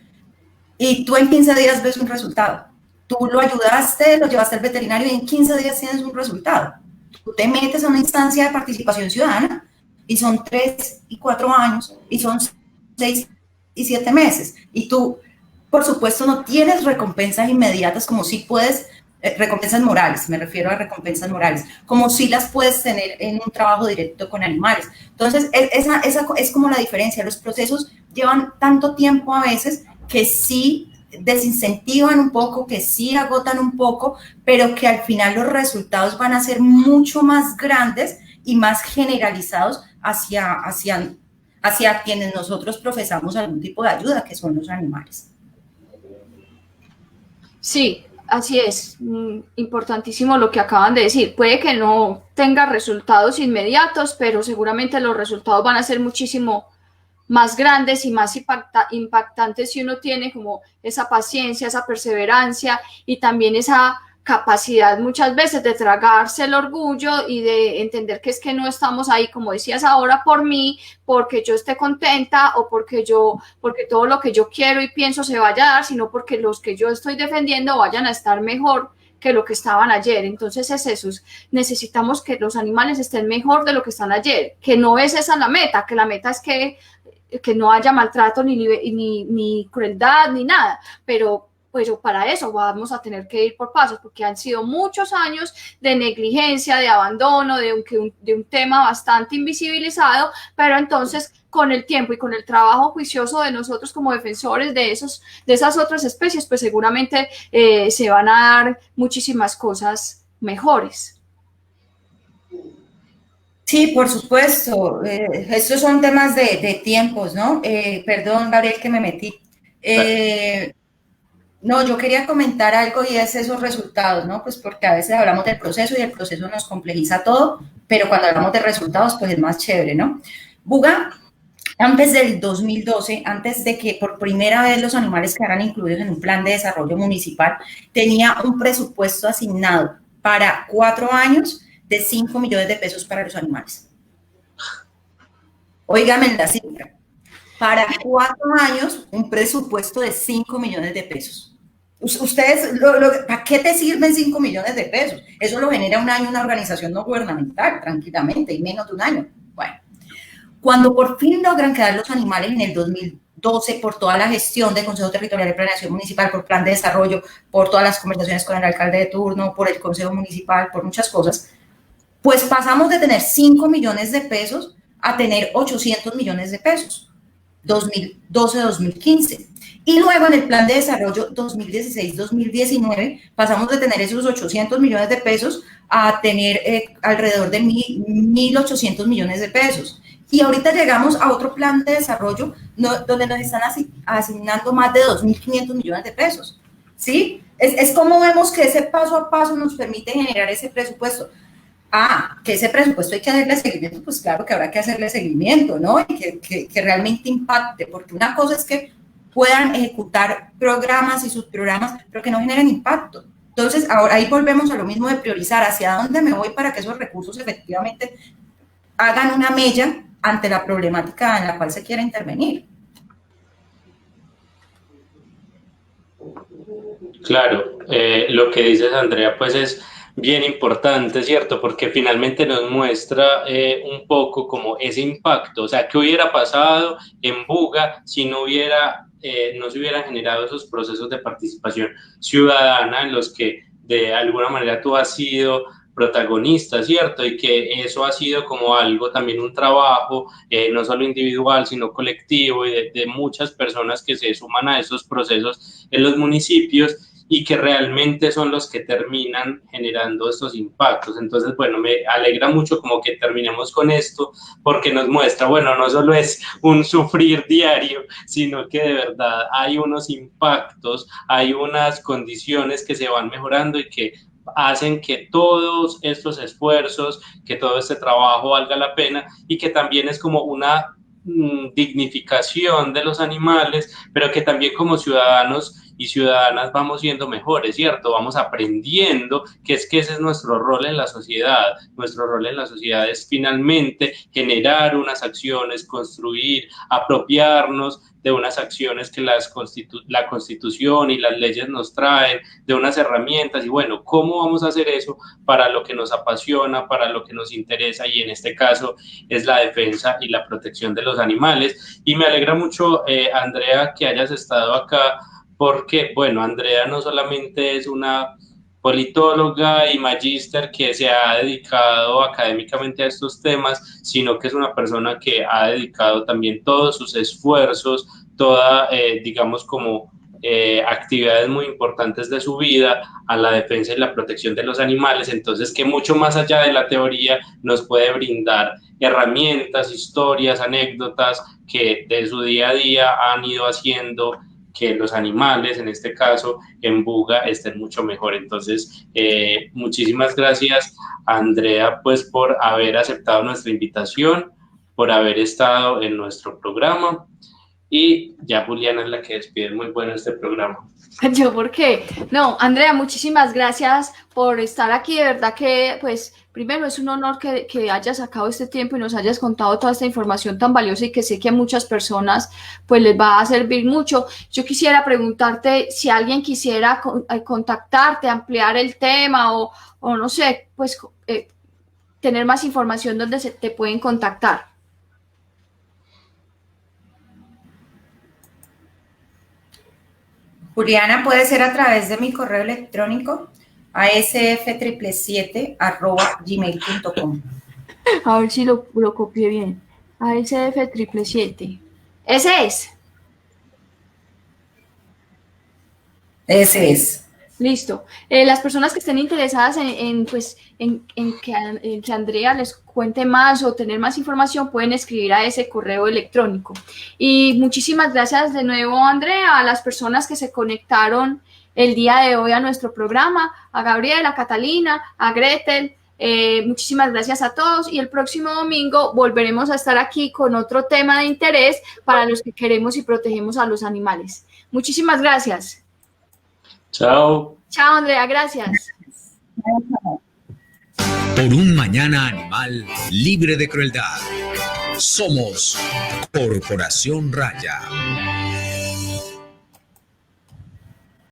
Y tú en 15 días ves un resultado. Tú lo ayudaste, lo llevaste al veterinario y en 15 días tienes un resultado. Tú te metes a una instancia de participación ciudadana y son 3 y 4 años y son 6 y 7 meses. Y tú, por supuesto, no tienes recompensas inmediatas como si puedes, recompensas morales, me refiero a recompensas morales, como si las puedes tener en un trabajo directo con animales. Entonces, esa es como la diferencia. Los procesos llevan tanto tiempo a veces que sí desincentivan un poco, que sí agotan un poco, pero que al final los resultados van a ser mucho más grandes y más generalizados hacia quienes nosotros profesamos algún tipo de ayuda, que son los animales. Sí, así es, importantísimo lo que acaban de decir. Puede que no tenga resultados inmediatos, pero seguramente los resultados van a ser muchísimo más grandes y más impactantes si uno tiene como esa paciencia, esa perseverancia y también esa capacidad muchas veces de tragarse el orgullo y de entender que es que no estamos ahí, como decías ahora, por mí, porque yo esté contenta o porque todo lo que yo quiero y pienso se vaya a dar, sino porque los que yo estoy defendiendo vayan a estar mejor que lo que estaban ayer. Entonces es eso, necesitamos que los animales estén mejor de lo que están ayer, que no es esa la meta, que la meta es que no haya maltrato ni crueldad ni nada, pero pues para eso vamos a tener que ir por pasos, porque han sido muchos años de negligencia, de abandono, de un tema bastante invisibilizado, pero entonces con el tiempo y con el trabajo juicioso de nosotros como defensores de esas otras especies, pues seguramente se van a dar muchísimas cosas mejores. Sí, por supuesto. Estos son temas de tiempos, ¿no? Perdón, Gabriel, que me metí. No, yo quería comentar algo y es esos resultados, ¿no? Pues porque a veces hablamos del proceso y el proceso nos complejiza todo, pero cuando hablamos de resultados, pues es más chévere, ¿no? Buga, antes del 2012, antes de que por primera vez los animales quedaran incluidos en un plan de desarrollo municipal, tenía un presupuesto asignado para 4 años de 5 millones de pesos para los animales. Óigame la cifra. Para 4 años, un presupuesto de 5 millones de pesos. Ustedes, ¿para qué te sirven 5 millones de pesos? Eso lo genera un año una organización no gubernamental, tranquilamente, y menos de un año. Bueno, cuando por fin logran quedar los animales en el 2012, por toda la gestión del Consejo Territorial de Planeación Municipal, por plan de desarrollo, por todas las conversaciones con el alcalde de turno, por el Consejo Municipal, por muchas cosas, pues pasamos de tener 5 millones de pesos a tener 800 millones de pesos. 2012-2015. Y luego en el plan de desarrollo 2016-2019 pasamos de tener esos 800 millones de pesos a tener alrededor de 1.800 millones de pesos. Y ahorita llegamos a otro plan de desarrollo donde nos están asignando más de 2.500 millones de pesos. ¿Sí? Es como vemos que ese paso a paso nos permite generar ese presupuesto. Que ese presupuesto hay que hacerle seguimiento, pues claro que habrá que hacerle seguimiento, ¿no? Y que realmente impacte, porque una cosa es que puedan ejecutar programas y subprogramas, pero que no generen impacto. Entonces, ahora ahí volvemos a lo mismo de priorizar hacia dónde me voy para que esos recursos efectivamente hagan una mella ante la problemática en la cual se quiera intervenir. Claro, lo que dices, Andrea, pues es bien importante, ¿cierto? Porque finalmente nos muestra un poco como ese impacto, o sea, ¿qué hubiera pasado en Buga si no se hubieran generado esos procesos de participación ciudadana en los que de alguna manera tú has sido protagonista, ¿cierto? Y que eso ha sido como algo, también un trabajo, no solo individual, sino colectivo y de muchas personas que se suman a esos procesos en los municipios y que realmente son los que terminan generando estos impactos. Entonces, bueno, me alegra mucho como que terminemos con esto, porque nos muestra, bueno, no solo es un sufrir diario, sino que de verdad hay unos impactos, hay unas condiciones que se van mejorando y que hacen que todos estos esfuerzos, que todo este trabajo valga la pena y que también es como una dignificación de los animales, pero que también como ciudadanos y ciudadanas vamos siendo mejores, ¿cierto? Vamos aprendiendo que ese es nuestro rol en la sociedad. Nuestro rol en la sociedad es finalmente generar unas acciones, construir, apropiarnos de unas acciones que la Constitución y las leyes nos traen, de unas herramientas, y bueno, ¿cómo vamos a hacer eso para lo que nos apasiona, para lo que nos interesa? Y en este caso es la defensa y la protección de los animales. Y me alegra mucho, Andrea, que hayas estado acá, porque, bueno, Andrea no solamente es una politóloga y magíster que se ha dedicado académicamente a estos temas, sino que es una persona que ha dedicado también todos sus esfuerzos, digamos, como actividades muy importantes de su vida a la defensa y la protección de los animales. Entonces, que mucho más allá de la teoría nos puede brindar herramientas, historias, anécdotas que de su día a día han ido haciendo que los animales, en este caso en Buga, estén mucho mejor. Entonces, muchísimas gracias, Andrea, pues por haber aceptado nuestra invitación, por haber estado en nuestro programa. y ya Juliana es la que despide. Muy bueno este programa. ¿Yo por qué? No, Andrea, muchísimas gracias por estar aquí. De verdad que, pues, primero es un honor que hayas sacado este tiempo y nos hayas contado toda esta información tan valiosa y que sé que a muchas personas, pues, les va a servir mucho. Yo quisiera preguntarte si alguien quisiera contactarte, ampliar el tema o no sé, pues, tener más información donde te pueden contactar. Juliana, puede ser a través de mi correo electrónico asf777@gmail.com. A ver si lo copié bien. ASF777. Ese es. Ese es. Listo. Las personas que estén interesadas en que Andrea les cuente más o tener más información pueden escribir a ese correo electrónico. Y muchísimas gracias de nuevo, Andrea, a las personas que se conectaron el día de hoy a nuestro programa, a Gabriela, a Catalina, a Gretel. Muchísimas gracias a todos y el próximo domingo volveremos a estar aquí con otro tema de interés para los que queremos y protegemos a los animales. Muchísimas gracias. Chao. Chao, Andrea, gracias. Por un mañana animal libre de crueldad. Somos Corporación Raya.